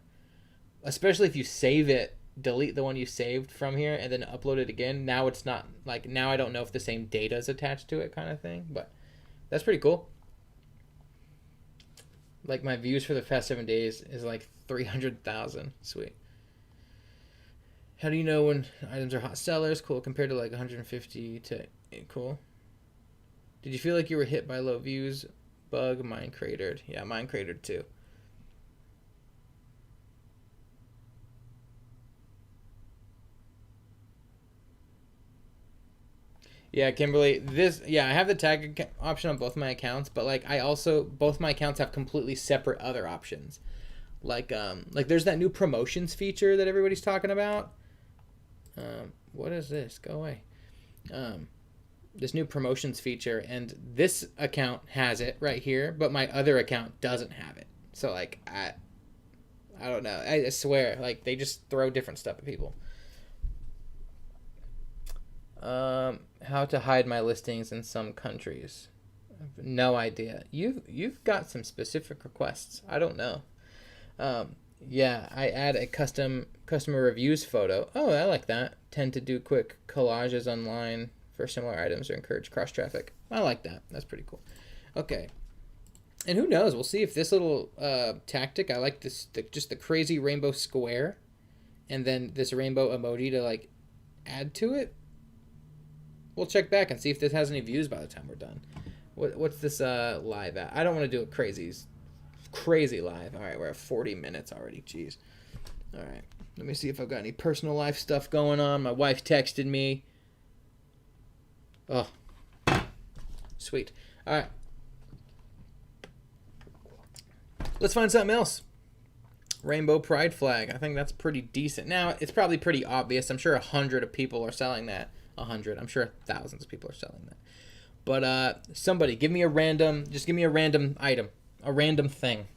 Especially if you save it, delete the one you saved from here, and then upload it again. Now it's not, like, now I don't know if the same data is attached to it kind of thing. But that's pretty cool. Like, my views for the past 7 days is, like, 300,000. Sweet. How do you know when items are hot sellers? Cool. Compared to like 150 to cool. Did you feel like you were hit by low views? Bug, mine cratered. Yeah, mine cratered too. Yeah, Kimberly, I have the tag option on both my accounts, but like both my accounts have completely separate other options. Like there's that new promotions feature that everybody's talking about. What is this? Go away. This new promotions feature, and this account has it right here, but my other account doesn't have it. So like I don't know. I swear, like they just throw different stuff at people. How to hide my listings in some countries? I have no idea. You've got some specific requests. I don't know. Yeah, I add a customer reviews photo. Oh, I like that. Tend to do quick collages online for similar items or encourage cross traffic. I like that. That's pretty cool. Okay. And who knows? We'll see if this little tactic. I like this, just the crazy rainbow square, and then this rainbow emoji to like add to it. We'll check back and see if this has any views by the time we're done. What's this live at? I don't want to do it crazy crazy live. All right, we're at 40 minutes already. Jeez. All right. Let me see if I've got any personal life stuff going on. My wife texted me. Oh. Sweet. All right. Let's find something else. Rainbow Pride flag. I think that's pretty decent. Now, it's probably pretty obvious. I'm sure 100 of people are selling that. 100. I'm sure thousands of people are selling that. But somebody, give me a random item, a random thing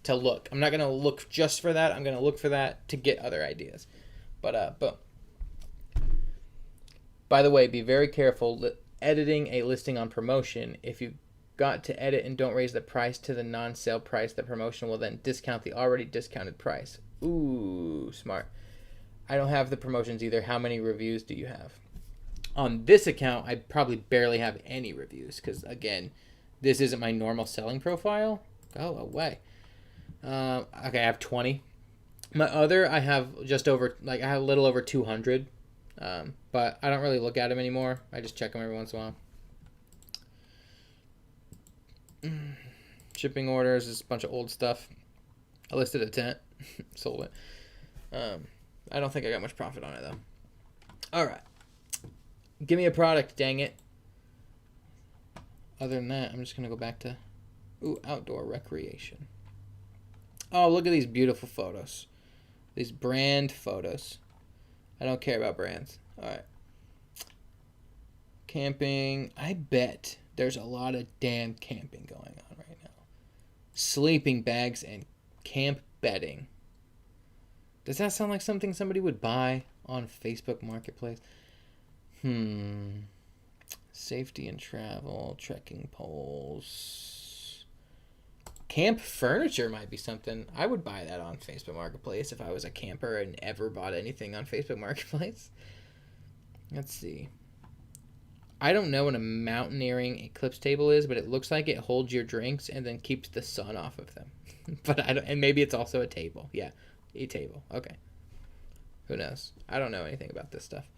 to look. I'm not going to look just for that. I'm going to look for that to get other ideas. But boom. By the way, be very careful editing a listing on promotion. If you got to edit and don't raise the price to the non-sale price, the promotion will then discount the already discounted price. Ooh, smart. I don't have the promotions either. How many reviews do you have? On this account, I probably barely have any reviews because, again, this isn't my normal selling profile. Go away. Okay, I have 20. My other, I have just over, I have a little over 200. But I don't really look at them anymore. I just check them every once in a while. Shipping orders is a bunch of old stuff. I listed a tent. Sold it. I don't think I got much profit on it, though. All right. Give me a product, dang it. Other than that, I'm just going to go back to outdoor recreation. Oh, look at these beautiful photos. These brand photos. I don't care about brands. All right. Camping. I bet there's a lot of damn camping going on right now. Sleeping bags and camp bedding. Does that sound like something somebody would buy on Facebook Marketplace? Safety and travel, trekking poles. Camp furniture might be something. I would buy that on Facebook Marketplace if I was a camper and ever bought anything on Facebook Marketplace. Let's see. I don't know what a mountaineering eclipse table is, but it looks like it holds your drinks and then keeps the sun off of them. But I don't, and maybe it's also a table. Yeah, a table. Okay. Who knows? I don't know anything about this stuff.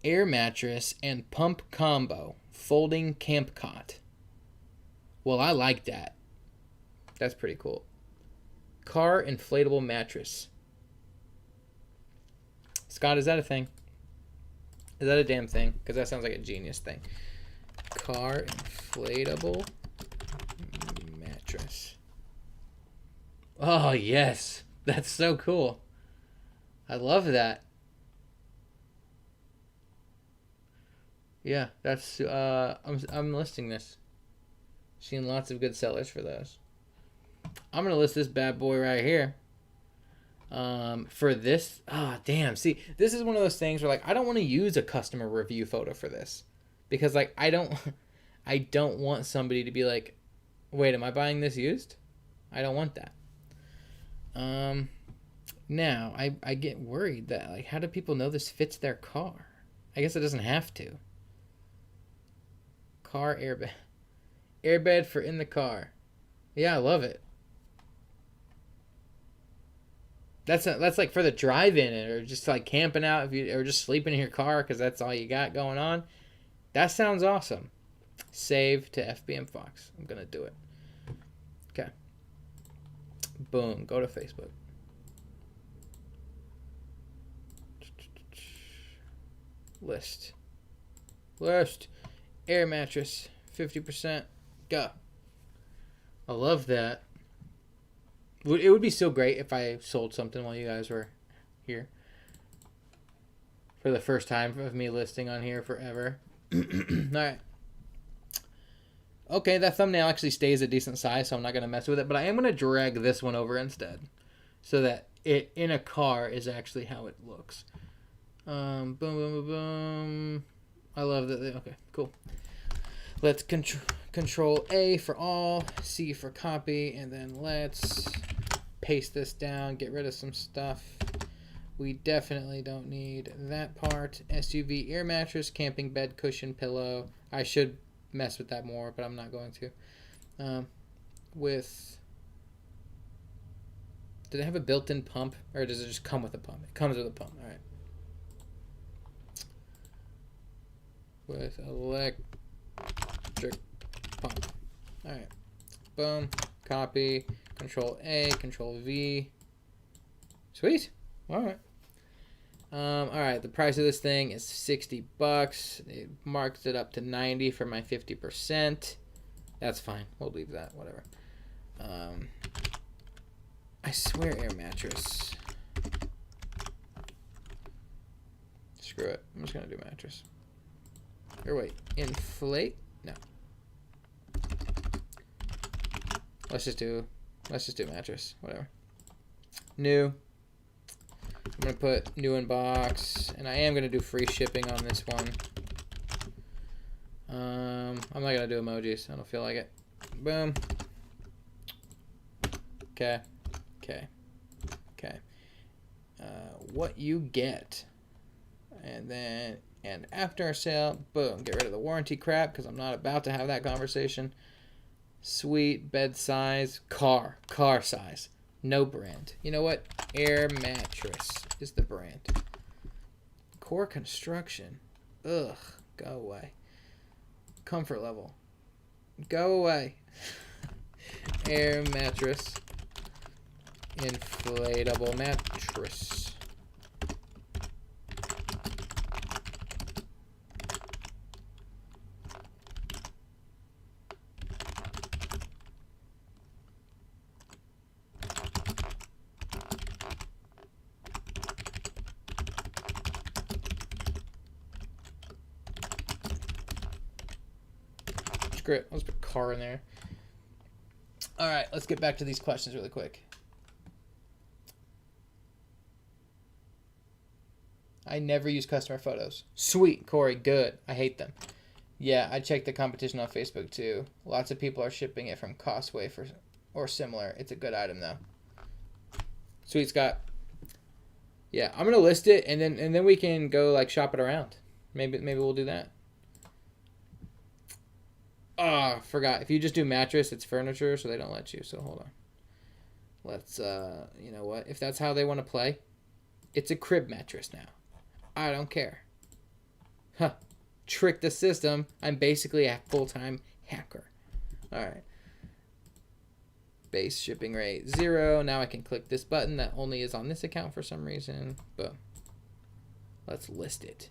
Air mattress and pump combo, folding camp cot. Well, I like that. That's pretty cool. Car inflatable mattress. Scott, is that a thing? Is that a damn thing? Because that sounds like a genius thing. Car inflatable mattress. Oh, yes. That's so cool. I love that. Yeah, that's I'm listing this. Seeing lots of good sellers for those. I'm gonna list this bad boy right here. For this, damn. See, this is one of those things where I don't want to use a customer review photo for this because I don't want somebody to be like, wait, am I buying this used? I don't want that. Now I get worried that how do people know this fits their car? I guess it doesn't have to. Car airbed for in the car. Yeah, I love it. That's for the drive-in or just camping out or just sleeping in your car because that's all you got going on. That sounds awesome. Save to FBMFOX. I'm gonna do it. Okay. Boom. Go to Facebook. List. Air mattress. 50%. Go. I love that. It would be so great if I sold something while you guys were here. For the first time of me listing on here forever. Alright. Okay, that thumbnail actually stays a decent size, so I'm not going to mess with it. But I am going to drag this one over instead. So that it in a car is actually how it looks. Boom, boom, boom, boom. I love that. Okay, cool. Let's control A for all, C for copy, and then let's paste this down, get rid of some stuff. We definitely don't need that part. SUV air mattress, camping bed, cushion, pillow. I should mess with that more, but I'm not going to. Did it have a built-in pump, or does it just come with a pump? It comes with a pump. All right. With electric pump. All right. Boom. copy, Control A, Control V. Sweet. All right. All right. The price of this thing is $60. It marks it up to 90 for my 50%. That's fine. We'll leave that. Whatever. I swear, air mattress. Screw it. I'm just gonna do mattress. Or wait, inflate? No. Let's just do mattress. Whatever. New. I'm gonna put new in box, and I am gonna do free shipping on this one. I'm not gonna do emojis. I don't feel like it. Boom. Okay. Okay. Okay. What you get, and after sale, boom. Get rid of the warranty crap because I'm not about to have that conversation. Sweet bed size, car size. No brand. You know what? Air mattress is the brand. Core construction. Ugh. Go away. Comfort level. Go away. Air mattress. Inflatable mattress. Screw it. Let's put car in there. All right, let's get back to these questions really quick. I never use customer photos. Sweet, Corey, good. I hate them. Yeah, I checked the competition on Facebook too. Lots of people are shipping it from Costway or similar. It's a good item though. Sweet, Scott. Yeah, I'm gonna list it and then we can go like shop it around. Maybe we'll do that. Ah, forgot. If you just do mattress, it's furniture, so they don't let you. So hold on. Let's you know what? If that's how they want to play, it's a crib mattress now. I don't care. Huh. Trick the system. I'm basically a full-time hacker. All right. Base shipping rate 0. Now I can click this button that only is on this account for some reason. Boom. Let's list it.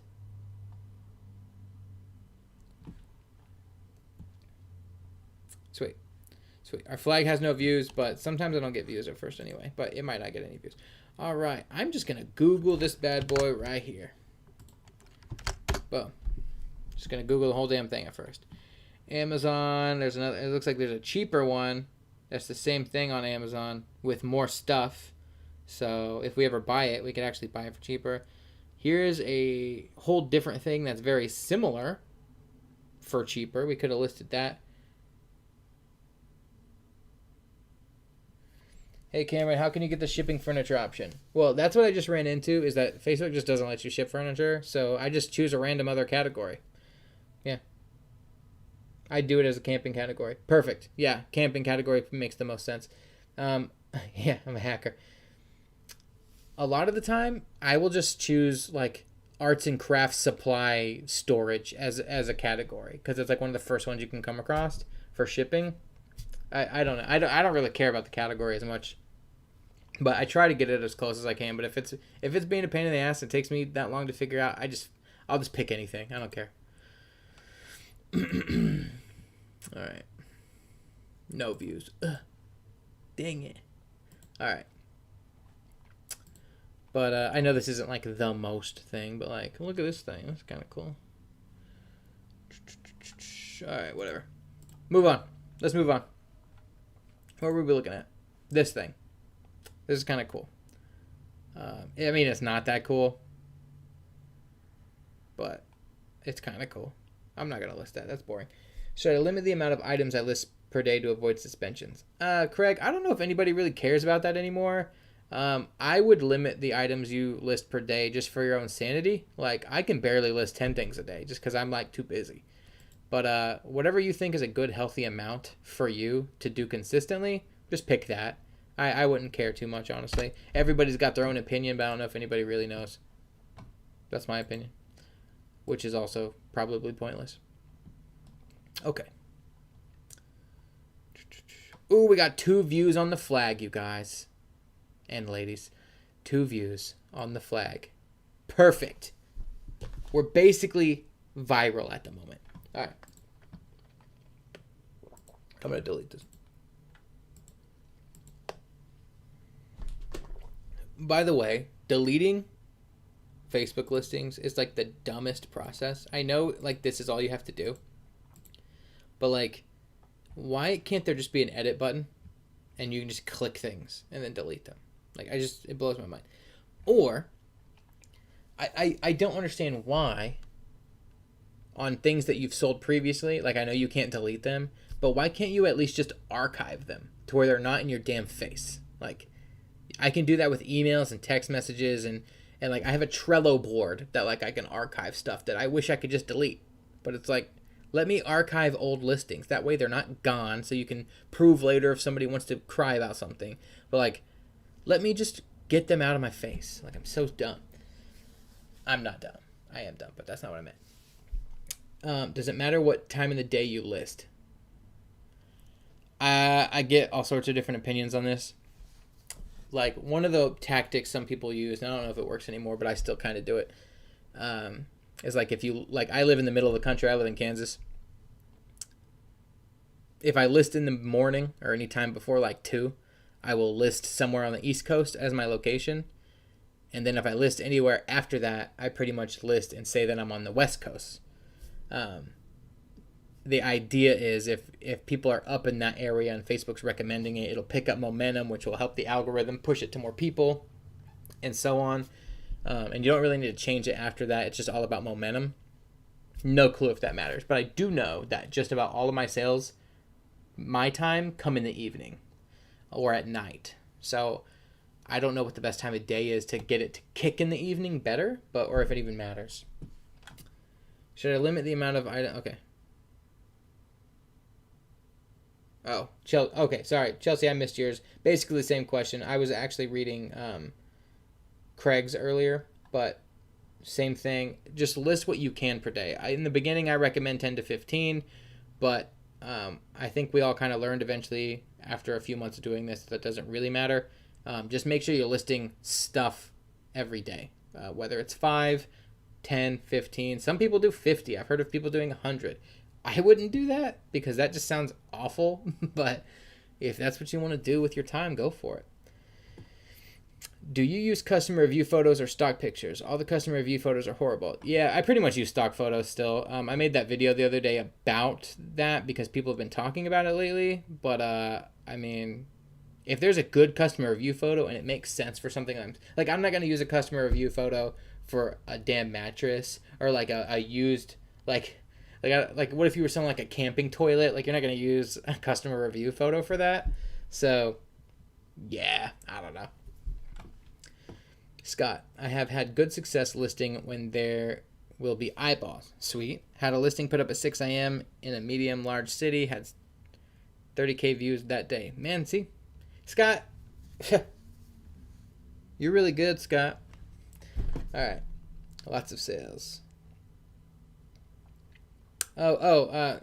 Sweet. Sweet. Our flag has no views, but sometimes I don't get views at first anyway. But it might not get any views. All right. I'm just going to Google this bad boy right here. Boom. Just going to Google the whole damn thing at first. Amazon. There's another. It looks like there's a cheaper one. That's the same thing on Amazon with more stuff. So if we ever buy it, we could actually buy it for cheaper. Here's a whole different thing that's very similar for cheaper. We could have listed that. Hey Cameron, how can you get the shipping furniture option? Well, that's what I just ran into, is that Facebook just doesn't let you ship furniture. So I just choose a random other category. Yeah. I do it as a camping category. Perfect. Yeah, camping category makes the most sense. Yeah, I'm a hacker. A lot of the time, I will just choose like arts and crafts supply storage as a category because it's like one of the first ones you can come across for shipping. I don't know. I don't really care about the category as much, but I try to get it as close as I can. But if it's being a pain in the ass, it takes me that long to figure out. I'll just pick anything. I don't care. All right. No views. Ugh. Dang it. All right. But I know this isn't like the most thing, but like, look at this thing. That's kind of cool. All right, whatever. Move on. Let's move on. What were we looking at? This thing. This is kind of cool. I mean, it's not that cool, but it's kind of cool. I'm not going to list that. That's boring. Should I limit the amount of items I list per day to avoid suspensions? Craig, I don't know if anybody really cares about that anymore. I would limit the items you list per day just for your own sanity. Like, I can barely list 10 things a day just because I'm, like, too busy. But whatever you think is a good, healthy amount for you to do consistently, just pick that. I wouldn't care too much, honestly. Everybody's got their own opinion, but I don't know if anybody really knows. That's my opinion, which is also probably pointless. Okay. Ooh, we got 2 views on the flag, you guys and ladies. 2 views on the flag. Perfect. We're basically viral at the moment. All right. I'm going to delete this. By the way, deleting Facebook listings is like the dumbest process. I know like this is all you have to do. But like, why can't there just be an edit button and you can just click things and then delete them? Like, it blows my mind. Or, I don't understand why on things that you've sold previously, like I know you can't delete them, but why can't you at least just archive them to where they're not in your damn face? Like, I can do that with emails and text messages and like I have a Trello board that like I can archive stuff that I wish I could just delete. But it's like, let me archive old listings. That way they're not gone, so you can prove later if somebody wants to cry about something. But like, let me just get them out of my face. Like, I'm so dumb. I'm not dumb. I am dumb, but that's not what I meant. Does it matter what time of the day you list? I get all sorts of different opinions on this. Like, one of the tactics some people use, and I don't know if it works anymore, but I still kind of do it, is like if you, like, I live in the middle of the country. I live in Kansas. If I list in the morning or any time before like 2, I will list somewhere on the East Coast as my location. And then if I list anywhere after that, I pretty much list and say that I'm on the West Coast. The idea is if people are up in that area and Facebook's recommending it, it'll pick up momentum, which will help the algorithm push it to more people and so on. And you don't really need to change it after that. It's just all about momentum. No clue if that matters. But I do know that just about all of my sales, my time, come in the evening or at night. So I don't know what the best time of day is to get it to kick in the evening better, or if it even matters. Should I limit the amount of items? Okay. Oh, okay, sorry. Chelsea, I missed yours. Basically the same question. I was actually reading Craig's earlier, but same thing. Just list what you can per day. In the beginning, I recommend 10 to 15, but I think we all kind of learned eventually after a few months of doing this that doesn't really matter. Just make sure you're listing stuff every day, whether it's 5, 10, 15. Some people do 50. I've heard of people doing 100. I wouldn't do that because that just sounds awful, but if that's what you want to do with your time, go for it. Do you use customer review photos or stock pictures? All the customer review photos are horrible. Yeah, I pretty much use stock photos still. I made that video the other day about that because people have been talking about it lately, but I mean, if there's a good customer review photo and it makes sense for something, I'm not going to use a customer review photo for a damn mattress or like a used, like what if you were selling like a camping toilet? Like, you're not going to use a customer review photo for that. So, yeah, I don't know. Scott, I have had good success listing when there will be eyeballs. Sweet. Had a listing put up at 6 a.m. in a medium large city. Had 30K views that day. Man, see? Scott, you're really good, Scott. All right. Lots of sales. No,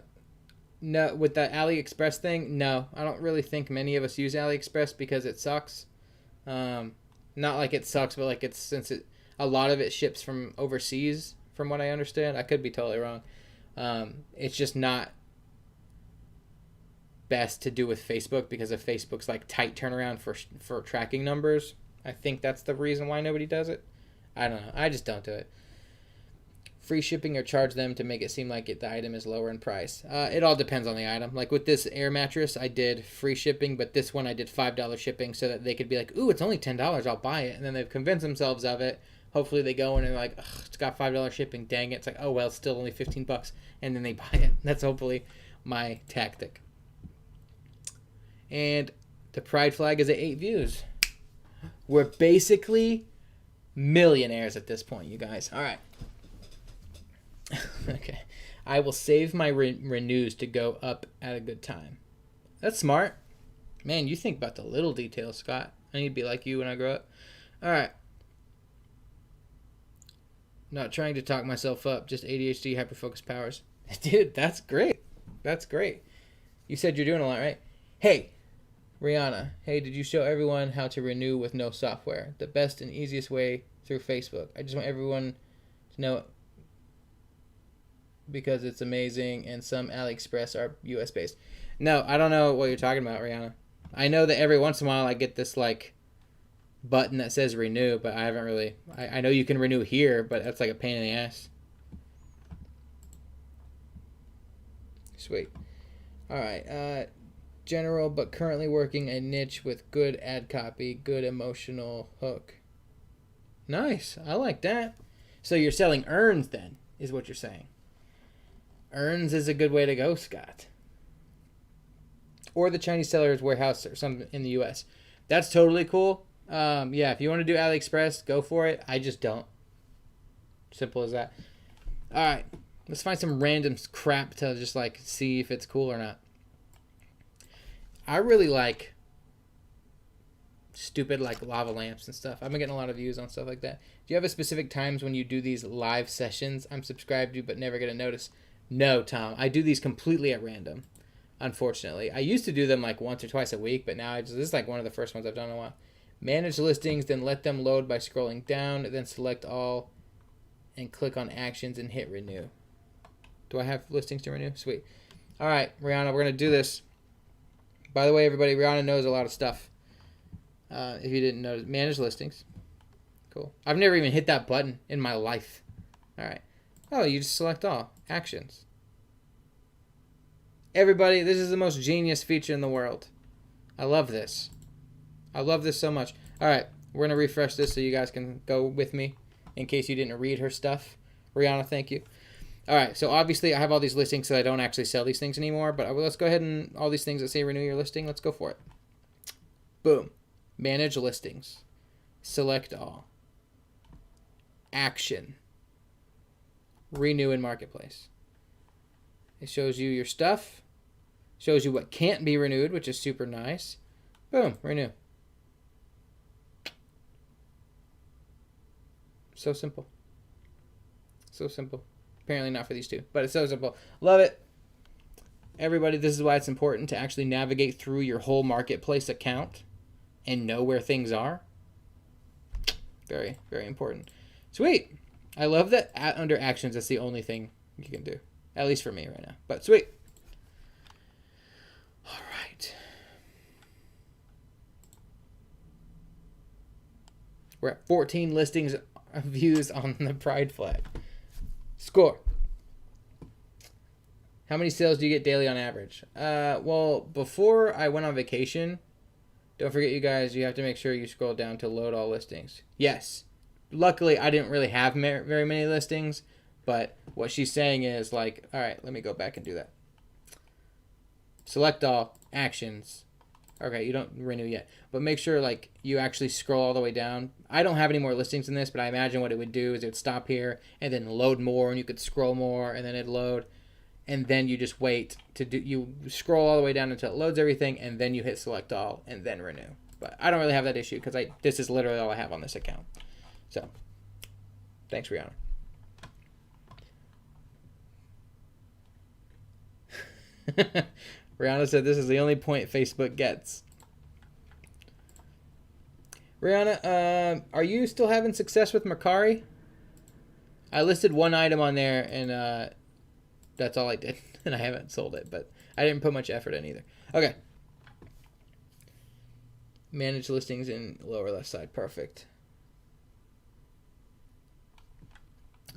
with the AliExpress thing, no. I don't really think many of us use AliExpress because it sucks. Not like it sucks, but like a lot of it ships from overseas, from what I understand. I could be totally wrong. It's just not best to do with Facebook because of Facebook's like tight turnaround for tracking numbers. I think that's the reason why nobody does it. I don't know. I just don't do it. Free shipping or charge them to make it seem like the item is lower in price. It all depends on the item. Like with this air mattress, I did free shipping, but this one I did $5 shipping so that they could be like, ooh, it's only $10, I'll buy it. And then they've convinced themselves of it. Hopefully they go in and they're like, it's got $5 shipping, dang it. It's like, oh, well, it's still only $15. And then they buy it. That's hopefully my tactic. And the pride flag is at 8 views. We're basically millionaires at this point, you guys. All right. Okay. I will save my renews to go up at a good time. That's smart. Man, you think about the little details, Scott. I need to be like you when I grow up. All right. Not trying to talk myself up, just ADHD hyperfocus powers. Dude, that's great. That's great. You said you're doing a lot, right? Hey, Rihanna, hey, did you show everyone how to renew with no software? The best and easiest way through Facebook. I just want everyone to know because it's amazing and some AliExpress are US based. No, I don't know what you're talking about, Rihanna. I know that every once in a while I get this like button that says renew, but I haven't really. I know you can renew here, but that's like a pain in the ass. Sweet. All right. General, but currently working a niche with good ad copy, good emotional hook. Nice. I like that. So you're selling urns then, is what you're saying. Urns is a good way to go, Scott. Or the Chinese seller's warehouse or something in the US. That's totally cool. Yeah, if you want to do AliExpress, go for it. I just don't. Simple as that. All right. Let's find some random crap to just like see if it's cool or not. I really like stupid like lava lamps and stuff. I've been getting a lot of views on stuff like that. Do you have a specific times when you do these live sessions? I'm subscribed to but never get a notice. No, Tom. I do these completely at random, unfortunately. I used to do them like once or twice a week, but now this is like one of the first ones I've done in a while. Manage listings, then let them load by scrolling down, then select all and click on actions and hit renew. Do I have listings to renew? Sweet. All right, Rihanna, we're going to do this. By the way, everybody, Rihanna knows a lot of stuff. If you didn't know, manage listings. Cool. I've never even hit that button in my life. All right. Oh, you just select all. Actions. Everybody, this is the most genius feature in the world. I love this. I love this so much. All right. We're going to refresh this so you guys can go with me in case you didn't read her stuff. Rihanna, thank you. All right, so obviously I have all these listings so I don't actually sell these things anymore, but let's go ahead and all these things that say renew your listing, let's go for it. Boom. Manage listings. Select all. Action. Renew in marketplace. It shows you your stuff. Shows you what can't be renewed, which is super nice. Boom, renew. So simple. So simple. Apparently not for these two, but it's so simple. Love it. Everybody, this is why it's important to actually navigate through your whole marketplace account and know where things are. Very, very important. Sweet. I love that under actions, that's the only thing you can do. At least for me right now. But sweet. All right. We're at 14 listings views on the pride flag. Score. How many sales do you get daily on average? Well, before I went on vacation, don't forget, you guys, you have to make sure you scroll down to load all listings. Yes. Luckily, I didn't really have very many listings, but what she's saying is like, all right, let me go back and do that. Select all, actions. Okay, you don't renew yet, but make sure like you actually scroll all the way down. I don't have any more listings in this, but I imagine what it would do is it would stop here and then load more, and you could scroll more, and then it'd load, and then you just wait to do. You scroll all the way down until it loads everything, and then you hit select all and then renew. But I don't really have that issue because this is literally all I have on this account. So, thanks, Rihanna. Rihanna said this is the only point Facebook gets. Rihanna, are you still having success with Mercari? I listed one item on there, and that's all I did. And I haven't sold it, but I didn't put much effort in either. Okay. Manage listings in lower left side. Perfect.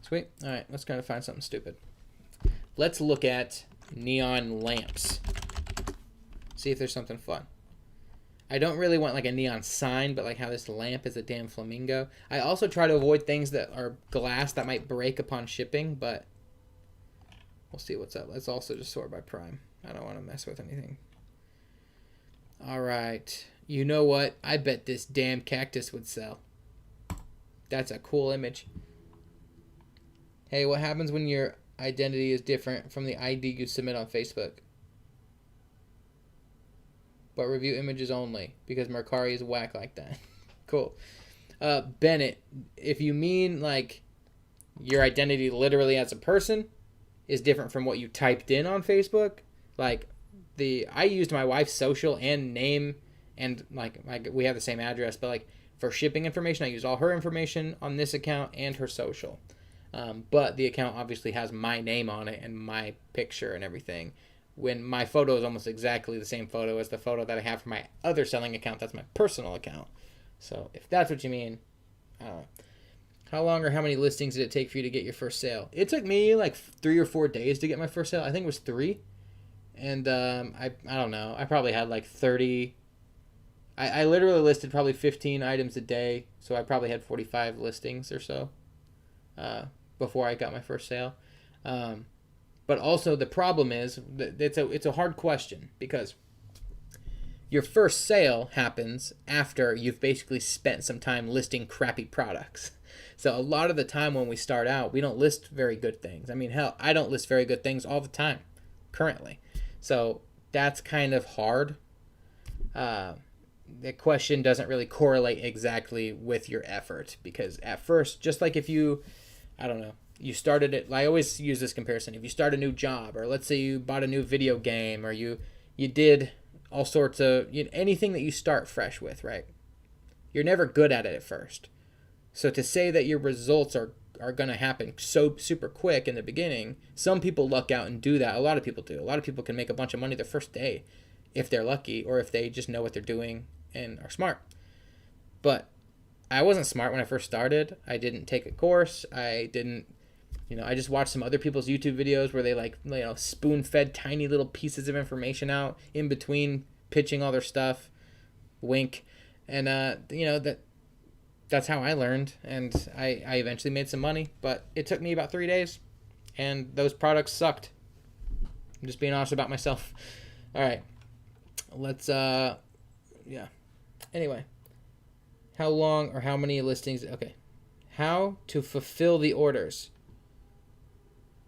Sweet. All right, let's kind of find something stupid. Let's look at neon lamps. See if there's something fun. I don't really want like a neon sign, but like how this lamp is a damn flamingo. I also try to avoid things that are glass that might break upon shipping, but we'll see what's up. Let's also just sort by prime. I don't want to mess with anything. All right. You know what? I bet this damn cactus would sell. That's a cool image. Hey, what happens when your identity is different from the ID you submit on Facebook? But review images only because Mercari is whack like that. Cool. Bennett, if you mean like your identity literally as a person is different from what you typed in on Facebook, like I used my wife's social and name and like we have the same address, but like for shipping information, I use all her information on this account and her social. But the account obviously has my name on it and my picture and everything. When my photo is almost exactly the same photo as the photo that I have for my other selling account, that's my personal account. So if that's what you mean, how long or how many listings did it take for you to get your first sale? It took me like 3 or 4 days to get my first sale. I think it was 3. And I don't know. I probably had like 30. I literally listed probably 15 items a day. So I probably had 45 listings or so before I got my first sale. But also the problem is that it's a hard question, because your first sale happens after you've basically spent some time listing crappy products. So a lot of the time when we start out, we don't list very good things. I mean, hell, I don't list very good things all the time currently. So that's kind of hard. The question doesn't really correlate exactly with your effort, because at first, just like if you, I don't know, you started it, I always use this comparison. If you start a new job, or let's say you bought a new video game, or you did all sorts of, anything that you start fresh with, right? You're never good at it at first. So to say that your results are going to happen so super quick in the beginning, some people luck out and do that. A lot of people do. A lot of people can make a bunch of money their first day if they're lucky, or if they just know what they're doing and are smart. But I wasn't smart when I first started. I didn't take a course. I didn't, I just watched some other people's YouTube videos where they spoon-fed tiny little pieces of information out in between pitching all their stuff. Wink. And, that's how I learned, and I eventually made some money, but it took me about 3 days, and those products sucked. I'm just being honest about myself. All right. Let's, Anyway. How long or how many listings? Okay. How to fulfill the orders.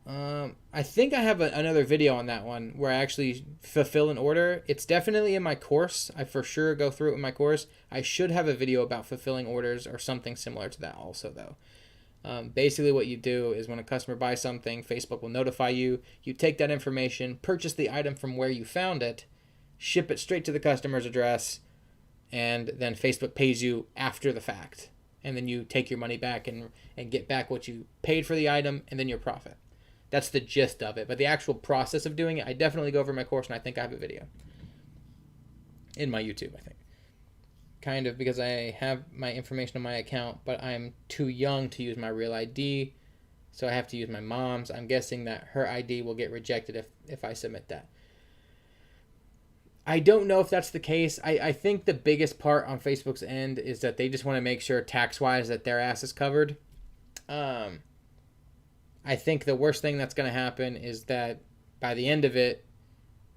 I think I have another video on that one where I actually fulfill an order. It's definitely in my course. I for sure go through it in my course. I should have a video about fulfilling orders or something similar to that also, though. Basically what you do is when a customer buys something, Facebook will notify you. You take that information, purchase the item from where you found it, ship it straight to the customer's address, and then Facebook pays you after the fact. And then you take your money back and get back what you paid for the item, and then your profit. That's the gist of it. But the actual process of doing it, I definitely go over my course, and I think I have a video in my YouTube, I think. Kind of, because I have my information on my account, but I'm too young to use my real ID, so I have to use my mom's. I'm guessing that her ID will get rejected if I submit that. I don't know if that's the case. I think the biggest part on Facebook's end is that they just want to make sure tax-wise that their ass is covered. I think the worst thing that's going to happen is that by the end of it,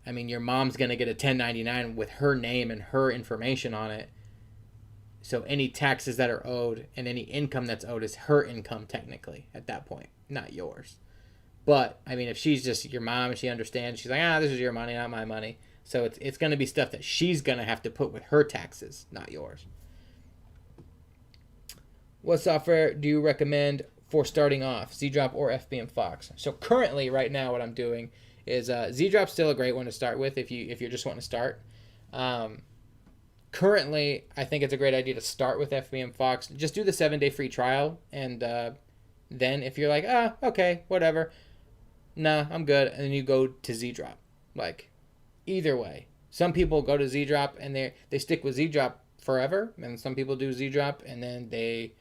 I mean, your mom's going to get a 1099 with her name and her information on it. So any taxes that are owed and any income that's owed is her income technically at that point, not yours. But, I mean, if she's just your mom and she understands, she's like, this is your money, not my money. So it's going to be stuff that she's going to have to put with her taxes, not yours. What software do you recommend for starting off, ZDrop or FBMFOX? So currently, right now, what I'm doing is ZDrop's still a great one to start with if you're just wanting to start. Currently, I think it's a great idea to start with FBMFOX. Just do the 7-day free trial, and then if you're like, okay, whatever, nah, I'm good, and then you go to ZDrop. Like, either way. Some people go to ZDrop and they stick with ZDrop forever, and some people do ZDrop and then they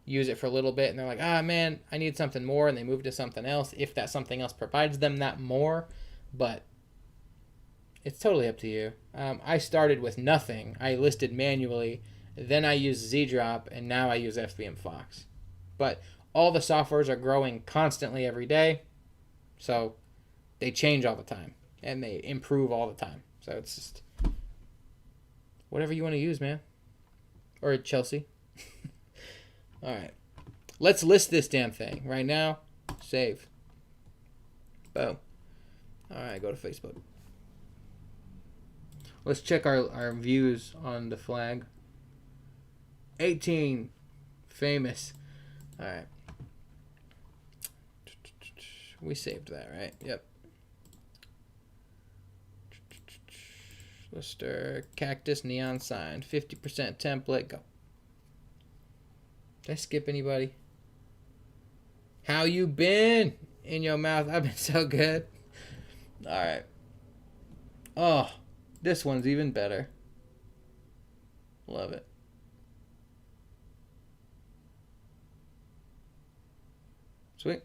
use it for a little bit and they're like, man, I need something more, and they move to something else if that something else provides them that more. But it's totally up to you. I started with nothing. I listed manually, then I used ZDrop, and now I use FBMFOX. But all the softwares are growing constantly every day, so they change all the time and they improve all the time. So it's just whatever you want to use, man. Or Chelsea. All right. Let's list this damn thing right now. Save. Boom. All right, go to Facebook. Let's check our views on the flag. 18. Famous. All right. We saved that, right? Yep. Twister, cactus, neon sign, 50% template, go. Did I skip anybody? How you been? In your mouth, I've been so good. All right. Oh, this one's even better. Love it. Sweet.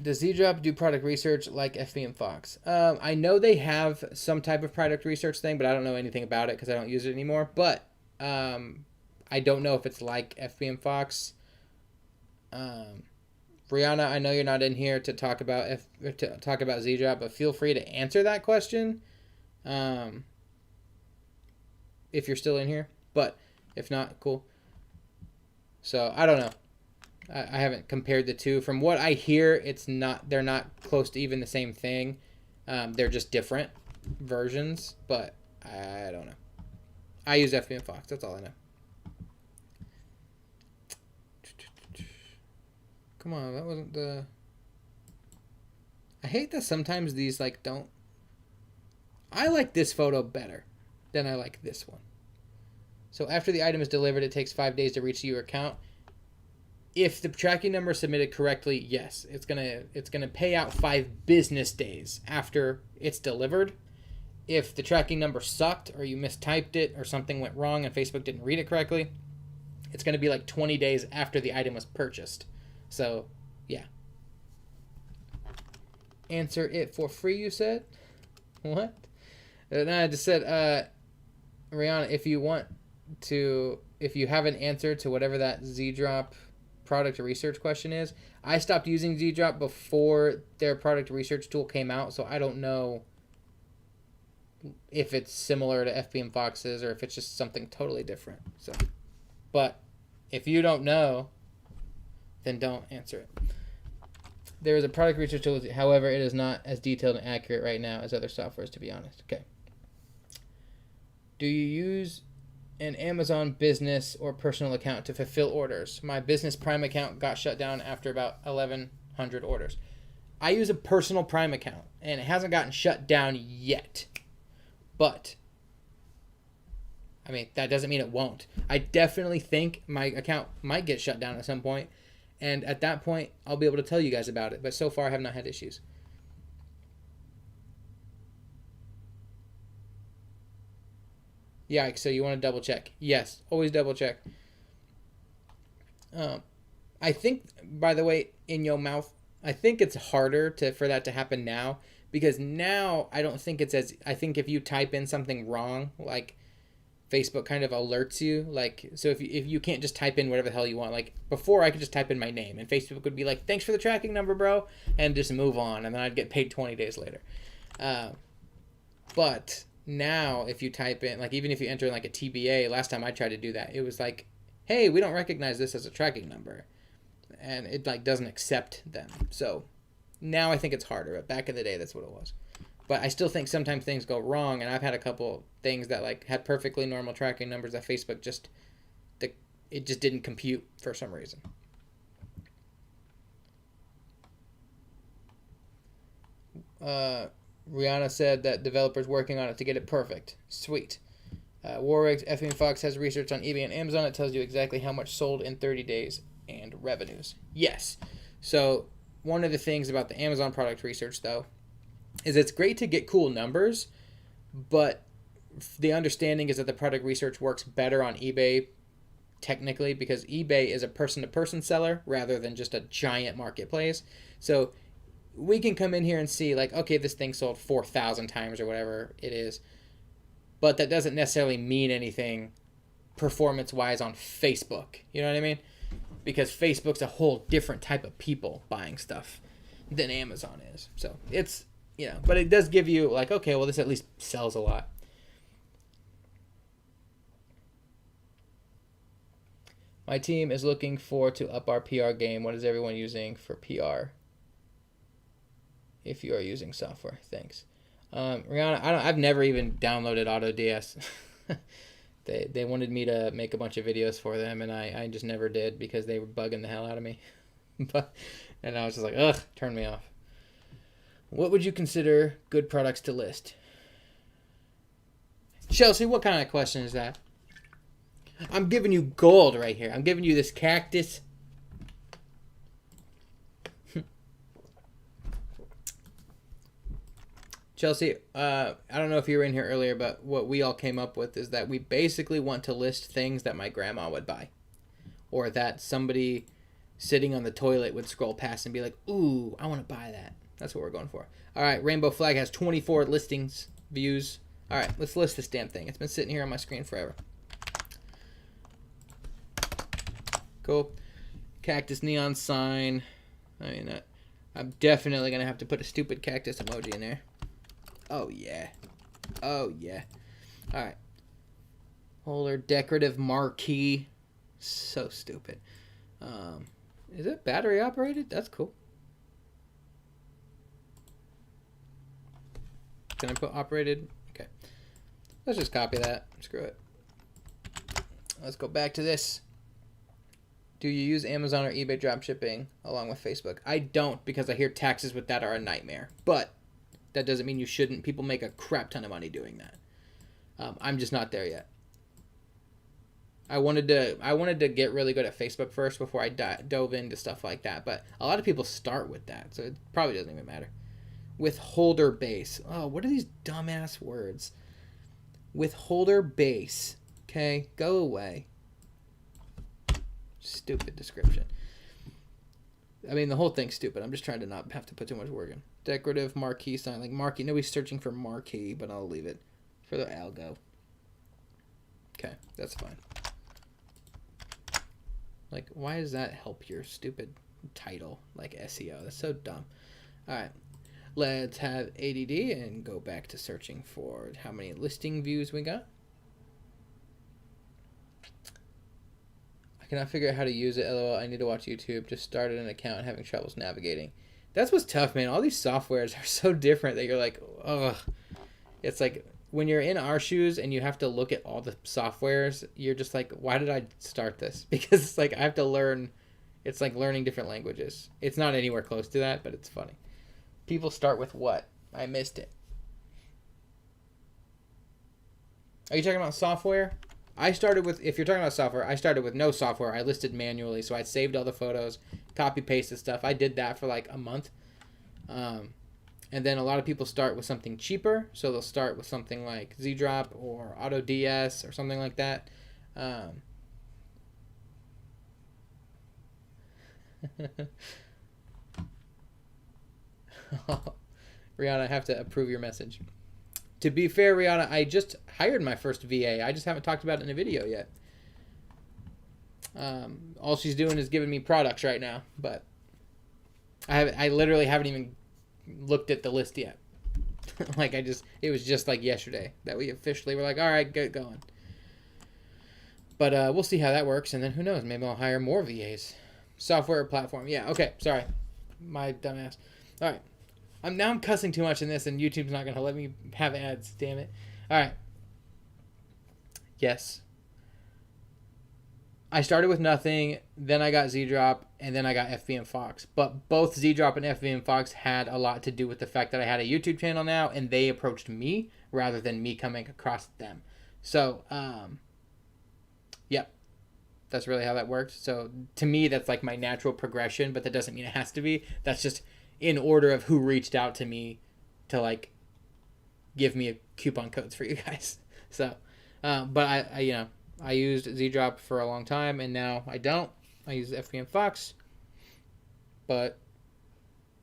Does Z-Drop do product research like FBMFOX? I know they have some type of product research thing, but I don't know anything about it because I don't use it anymore. But I don't know if it's like FBMFOX. Brianna, I know you're not in here to talk about Z-Drop, but feel free to answer that question if you're still in here. But if not, cool. So I don't know. I haven't compared the two. From what I hear, they're not close to even the same thing. They're just different versions, but I don't know. I use FBMFOX. That's all I know. Come on, that wasn't the... I hate that sometimes these don't... I like this photo better than I like this one. So after the item is delivered, it takes 5 days to reach your account. If the tracking number is submitted correctly, yes, it's gonna pay out 5 business days after it's delivered. If the tracking number sucked or you mistyped it or something went wrong and Facebook didn't read it correctly, it's gonna be like 20 days after the item was purchased. So, yeah. Answer it for free, you said? What? No, I just said, Rihanna, if you have an answer to whatever that Z-Drop product research question is, I stopped using Z-Drop before their product research tool came out, so I don't know if it's similar to FBMFOX's or if it's just something totally different. So, but if you don't know, then don't answer it. There is a product research tool, however, it is not as detailed and accurate right now as other softwares, to be honest. Okay. Do you use an Amazon business or personal account to fulfill orders? My business Prime account got shut down after about 1,100 orders. I use a personal Prime account, and it hasn't gotten shut down yet. But, I mean, that doesn't mean it won't. I definitely think my account might get shut down at some point. And at that point, I'll be able to tell you guys about it. But so far, I have not had issues. Yeah, so you want to double check. Yes, always double check. I think, by the way, in your mouth, I think it's harder for that to happen now. Because now, I don't think it's as... I think if you type in something wrong, like... Facebook kind of alerts you, so if you can't just type in whatever the hell you want, before I could just type in my name and Facebook would be like, thanks for the tracking number, bro, and just move on, and then I'd get paid 20 days later. But now if you type in, even if you enter in a TBA, last time I tried to do that, it was like, hey, we don't recognize this as a tracking number, and it doesn't accept them. So now I think it's harder, but back in the day, that's what it was. But I still think sometimes things go wrong, and I've had a couple things that had perfectly normal tracking numbers that Facebook it just didn't compute for some reason. Rihanna said that developers working on it to get it perfect. Sweet. Warwick, FBMFOX has research on eBay and Amazon. It tells you exactly how much sold in 30 days and revenues. Yes. So one of the things about the Amazon product research, though, is it's great to get cool numbers, but the understanding is that the product research works better on eBay technically because eBay is a person-to-person seller rather than just a giant marketplace. So we can come in here and see okay, this thing sold 4,000 times or whatever it is, but that doesn't necessarily mean anything performance-wise on Facebook. You know what I mean? Because Facebook's a whole different type of people buying stuff than Amazon is. So it's... but it does give you okay, well, this at least sells a lot. My team is looking to up our PR game. What is everyone using for PR? If you are using software, thanks. Rihanna, I've never even downloaded AutoDS. They wanted me to make a bunch of videos for them, and I just never did because they were bugging the hell out of me. And I was just ugh, turn me off. What would you consider good products to list? Chelsea, what kind of question is that? I'm giving you gold right here. I'm giving you this cactus. Chelsea, I don't know if you were in here earlier, but what we all came up with is that we basically want to list things that my grandma would buy. Or that somebody sitting on the toilet would scroll past and be like, ooh, I want to buy that. That's what we're going for. All right, Rainbow Flag has 24 listings, views. All right, let's list this damn thing. It's been sitting here on my screen forever. Cool. Cactus neon sign. I mean, I'm definitely going to have to put a stupid cactus emoji in there. Oh, yeah. Oh, yeah. All right. Holder, decorative marquee. So stupid. Is it battery operated? That's cool. Can I put operated? Okay. Let's just copy that. Screw it. Let's go back to this. Do you use Amazon or eBay dropshipping along with Facebook? I don't, because I hear taxes with that are a nightmare. But that doesn't mean you shouldn't. People make a crap ton of money doing that. I'm just not there yet. I wanted to get really good at Facebook first before I dove into stuff like that. But a lot of people start with that, so it probably doesn't even matter. Withholder base. Oh, what are these dumbass words? Withholder base. Okay, go away. Stupid description. I mean, the whole thing's stupid. I'm just trying to not have to put too much work in. Decorative marquee sign. Like marquee. Nobody's searching for marquee, but I'll leave it for the algo. Okay, that's fine. Like, why does that help your stupid title, like SEO? That's so dumb. All right, let's have ADD and go back to searching for how many listing views we got. I cannot figure out how to use it. LOL, I need to watch YouTube. Just started an account and having troubles navigating. That's what's tough, man. All these softwares are so different that you're like, ugh. It's like, when you're in our shoes and you have to look at all the softwares, you're just like, why did I start this? Because it's like I have to learn. It's like learning different languages. It's not anywhere close to that, but it's funny. People start with what? I missed it. Are you talking about software? I started with, if you're talking about software, I started with no software. I listed manually, so I saved all the photos, copy pasted stuff. I did that for like a month. And then a lot of people start with something cheaper. So they'll start with something like ZDrop or AutoDS or something like that. Rihanna, I have to approve your message. To be fair, Rihanna, I just hired my first VA. I just haven't talked about it in a video yet. All she's doing is giving me products right now. But I literally haven't even looked at the list yet. Like it was just like yesterday that we officially were like, all right, get going. But we'll see how that works, and then who knows, maybe I'll hire more VAs. Software platform, yeah, okay, sorry, my dumbass. All right, I'm cussing too much in this, and YouTube's not gonna let me have ads. Damn it. All right. Yes. I started with nothing, then I got ZDrop, and then I got FBMFOX. But both ZDrop and FBMFOX had a lot to do with the fact that I had a YouTube channel now, and they approached me rather than me coming across them. So, yep, that's really how that worked. So to me, that's like my natural progression, but that doesn't mean it has to be. That's just in order of who reached out to me to like give me coupon codes for you guys. So, but I used ZDrop for a long time, and now I don't. I use FBMFOX. But,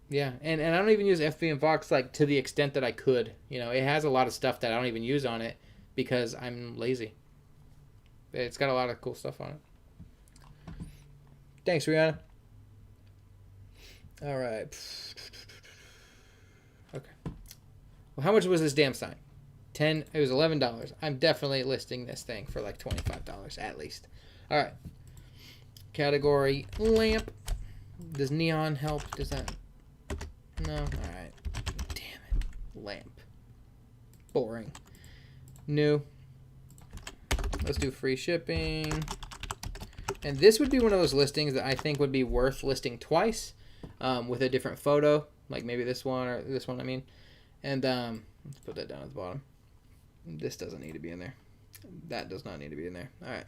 yeah. And I don't even use FBMFOX, like, to the extent that I could. You know, it has a lot of stuff that I don't even use on it because I'm lazy. It's got a lot of cool stuff on it. Thanks, Rihanna. All right. Okay. Well, how much was this damn sign? It was $11. I'm definitely listing this thing for like $25 at least. All right. Category lamp. Does neon help? Does that? No. All right. Damn it. Lamp. Boring. New. Let's do free shipping. And this would be one of those listings that I think would be worth listing twice, with a different photo, like maybe this one or this one. I mean, and let's put that down at the bottom. This doesn't need to be in there. That does not need to be in there. All right.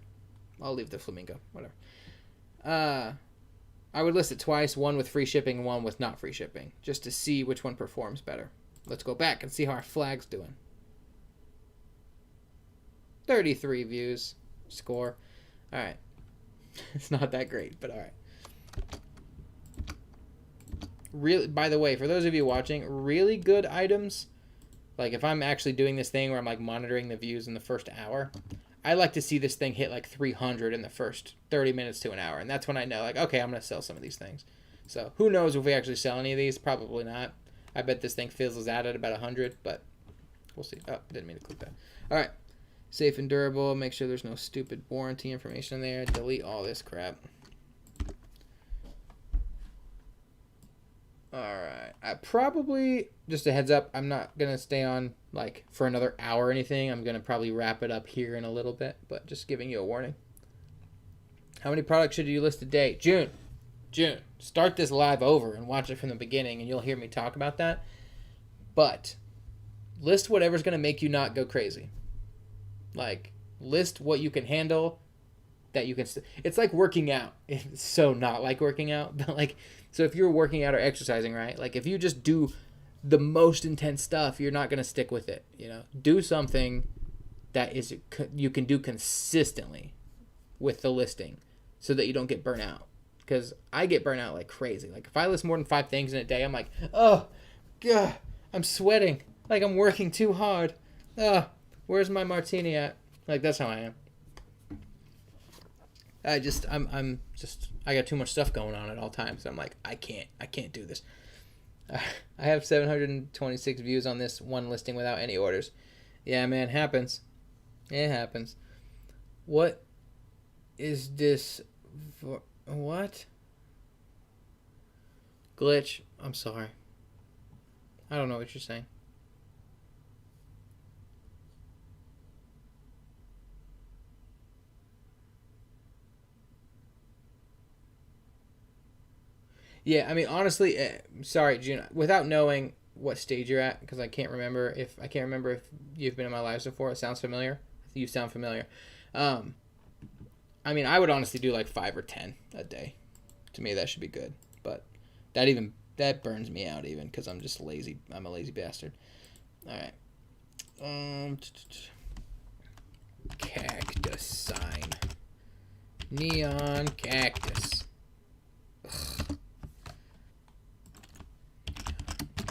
I'll leave the flamingo. Whatever. I would list it twice, one with free shipping and one with not free shipping, just to see which one performs better. Let's go back and see how our flag's doing. 33 views. Score. All right. It's not that great, but all right. Really, by the way, for those of you watching, really good items, like if I'm actually doing this thing where I'm like monitoring the views in the first hour, I like to see this thing hit like 300 in the first 30 minutes to an hour. And that's when I know, like, okay, I'm going to sell some of these things. So who knows if we actually sell any of these? Probably not. I bet this thing fizzles out at about 100, but we'll see. Oh, didn't mean to click that. All right. Safe and durable. Make sure there's no stupid warranty information in there. Delete all this crap. Alright, I probably, just a heads up, I'm not going to stay on like for another hour or anything. I'm going to probably wrap it up here in a little bit, but just giving you a warning. How many products should you list a day? June, start this live over and watch it from the beginning and you'll hear me talk about that. But list whatever's going to make you not go crazy. Like, list what you can handle that you can, it's like working out. It's so not like working out, but like, so if you're working out or exercising, right? Like if you just do the most intense stuff, you're not going to stick with it, you know? Do something that is you can do consistently with the listing so that you don't get burnt out. Because I get burnt out like crazy. Like if I list more than 5 things in a day, I'm like, oh, God, I'm sweating. Like I'm working too hard. Where's my martini at? Like that's how I am. I got too much stuff going on at all times. I'm like, I can't do this. I have 726 views on this one listing without any orders. Yeah, man, happens. It happens. What is this? What? Glitch. I'm sorry. I don't know what you're saying. Yeah, I mean, honestly, sorry, June. Without knowing what stage you're at, because I can't remember if you've been in my lives before. It sounds familiar. You sound familiar. I mean, I would honestly do like 5 or 10 a day. To me, that should be good. But that burns me out even because I'm just lazy. I'm a lazy bastard. All right. Cactus sign. Neon cactus. Ugh.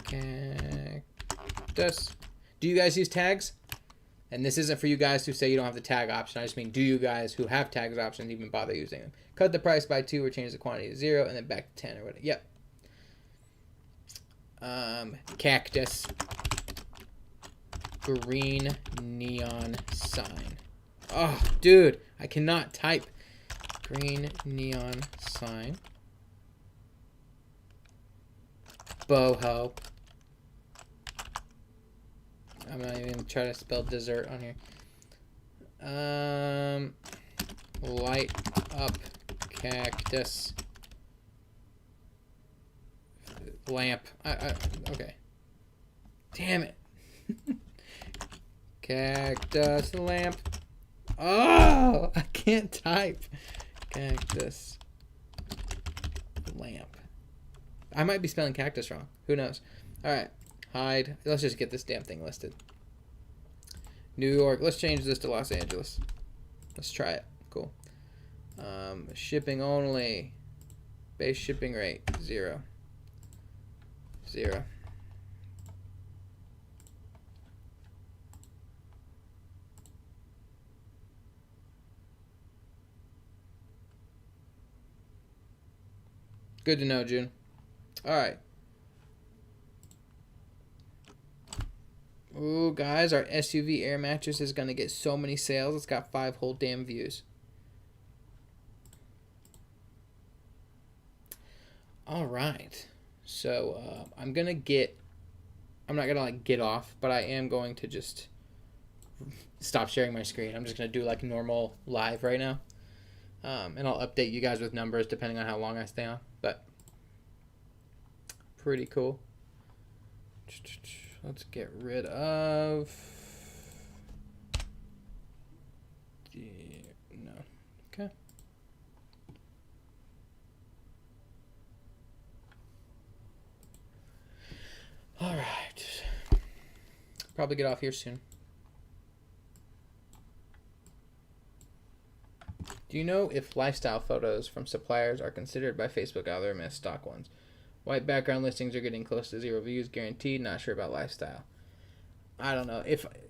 Cactus. Do you guys use tags? And this isn't for you guys who say you don't have the tag option. I just mean, do you guys who have tags options even bother using them? Cut the price by 2 or change the quantity to 0 and then back to 10 or whatever. Yep. Cactus. Green neon sign. Oh, dude. I cannot type. Green neon sign. Boho. I'm not even trying to spell dessert on here. Light up cactus lamp. Okay. Damn it. Cactus lamp. Oh, I can't type. Cactus lamp. I might be spelling cactus wrong. Who knows? All right. Hide. Let's just get this damn thing listed. New York. Let's change this to Los Angeles. Let's try it. Cool. Shipping only. Base shipping rate. 0. 0. Good to know, June. All right. Ooh, guys, our SUV air mattress is going to get so many sales. It's got 5 whole damn views. All right. So, I'm not going to, like, get off, but I am going to just stop sharing my screen. I'm just going to do, like, normal live right now. And I'll update you guys with numbers depending on how long I stay on. But, pretty cool. Let's get rid of probably get off here soon. Do you know if lifestyle photos from suppliers are considered by Facebook algorithm as stock ones? White background listings are getting close to 0 views, guaranteed. Not sure about lifestyle. I don't know.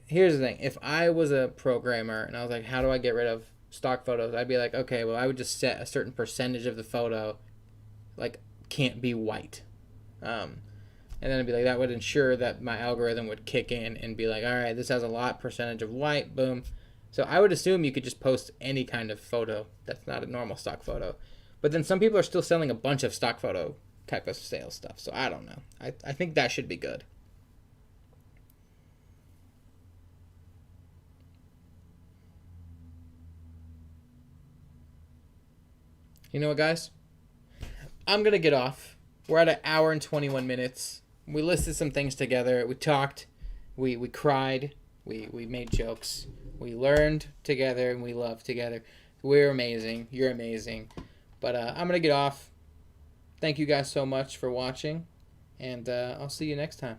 Here's the thing. If I was a programmer and I was like, how do I get rid of stock photos? I'd be like, okay, well, I would just set a certain percentage of the photo, like, can't be white. And then I'd be like, that would ensure that my algorithm would kick in and be like, all right, this has a lot percentage of white, boom. So I would assume you could just post any kind of photo that's not a normal stock photo. But then some people are still selling a bunch of stock photo type of sales stuff. So I don't know. I think that should be good. You know what, guys? I'm going to get off. We're at 1 hour and 21 minutes. We listed some things together. We talked. We cried. We made jokes. We learned together and we loved together. We're amazing. You're amazing. But I'm going to get off. Thank you guys so much for watching. And I'll see you next time.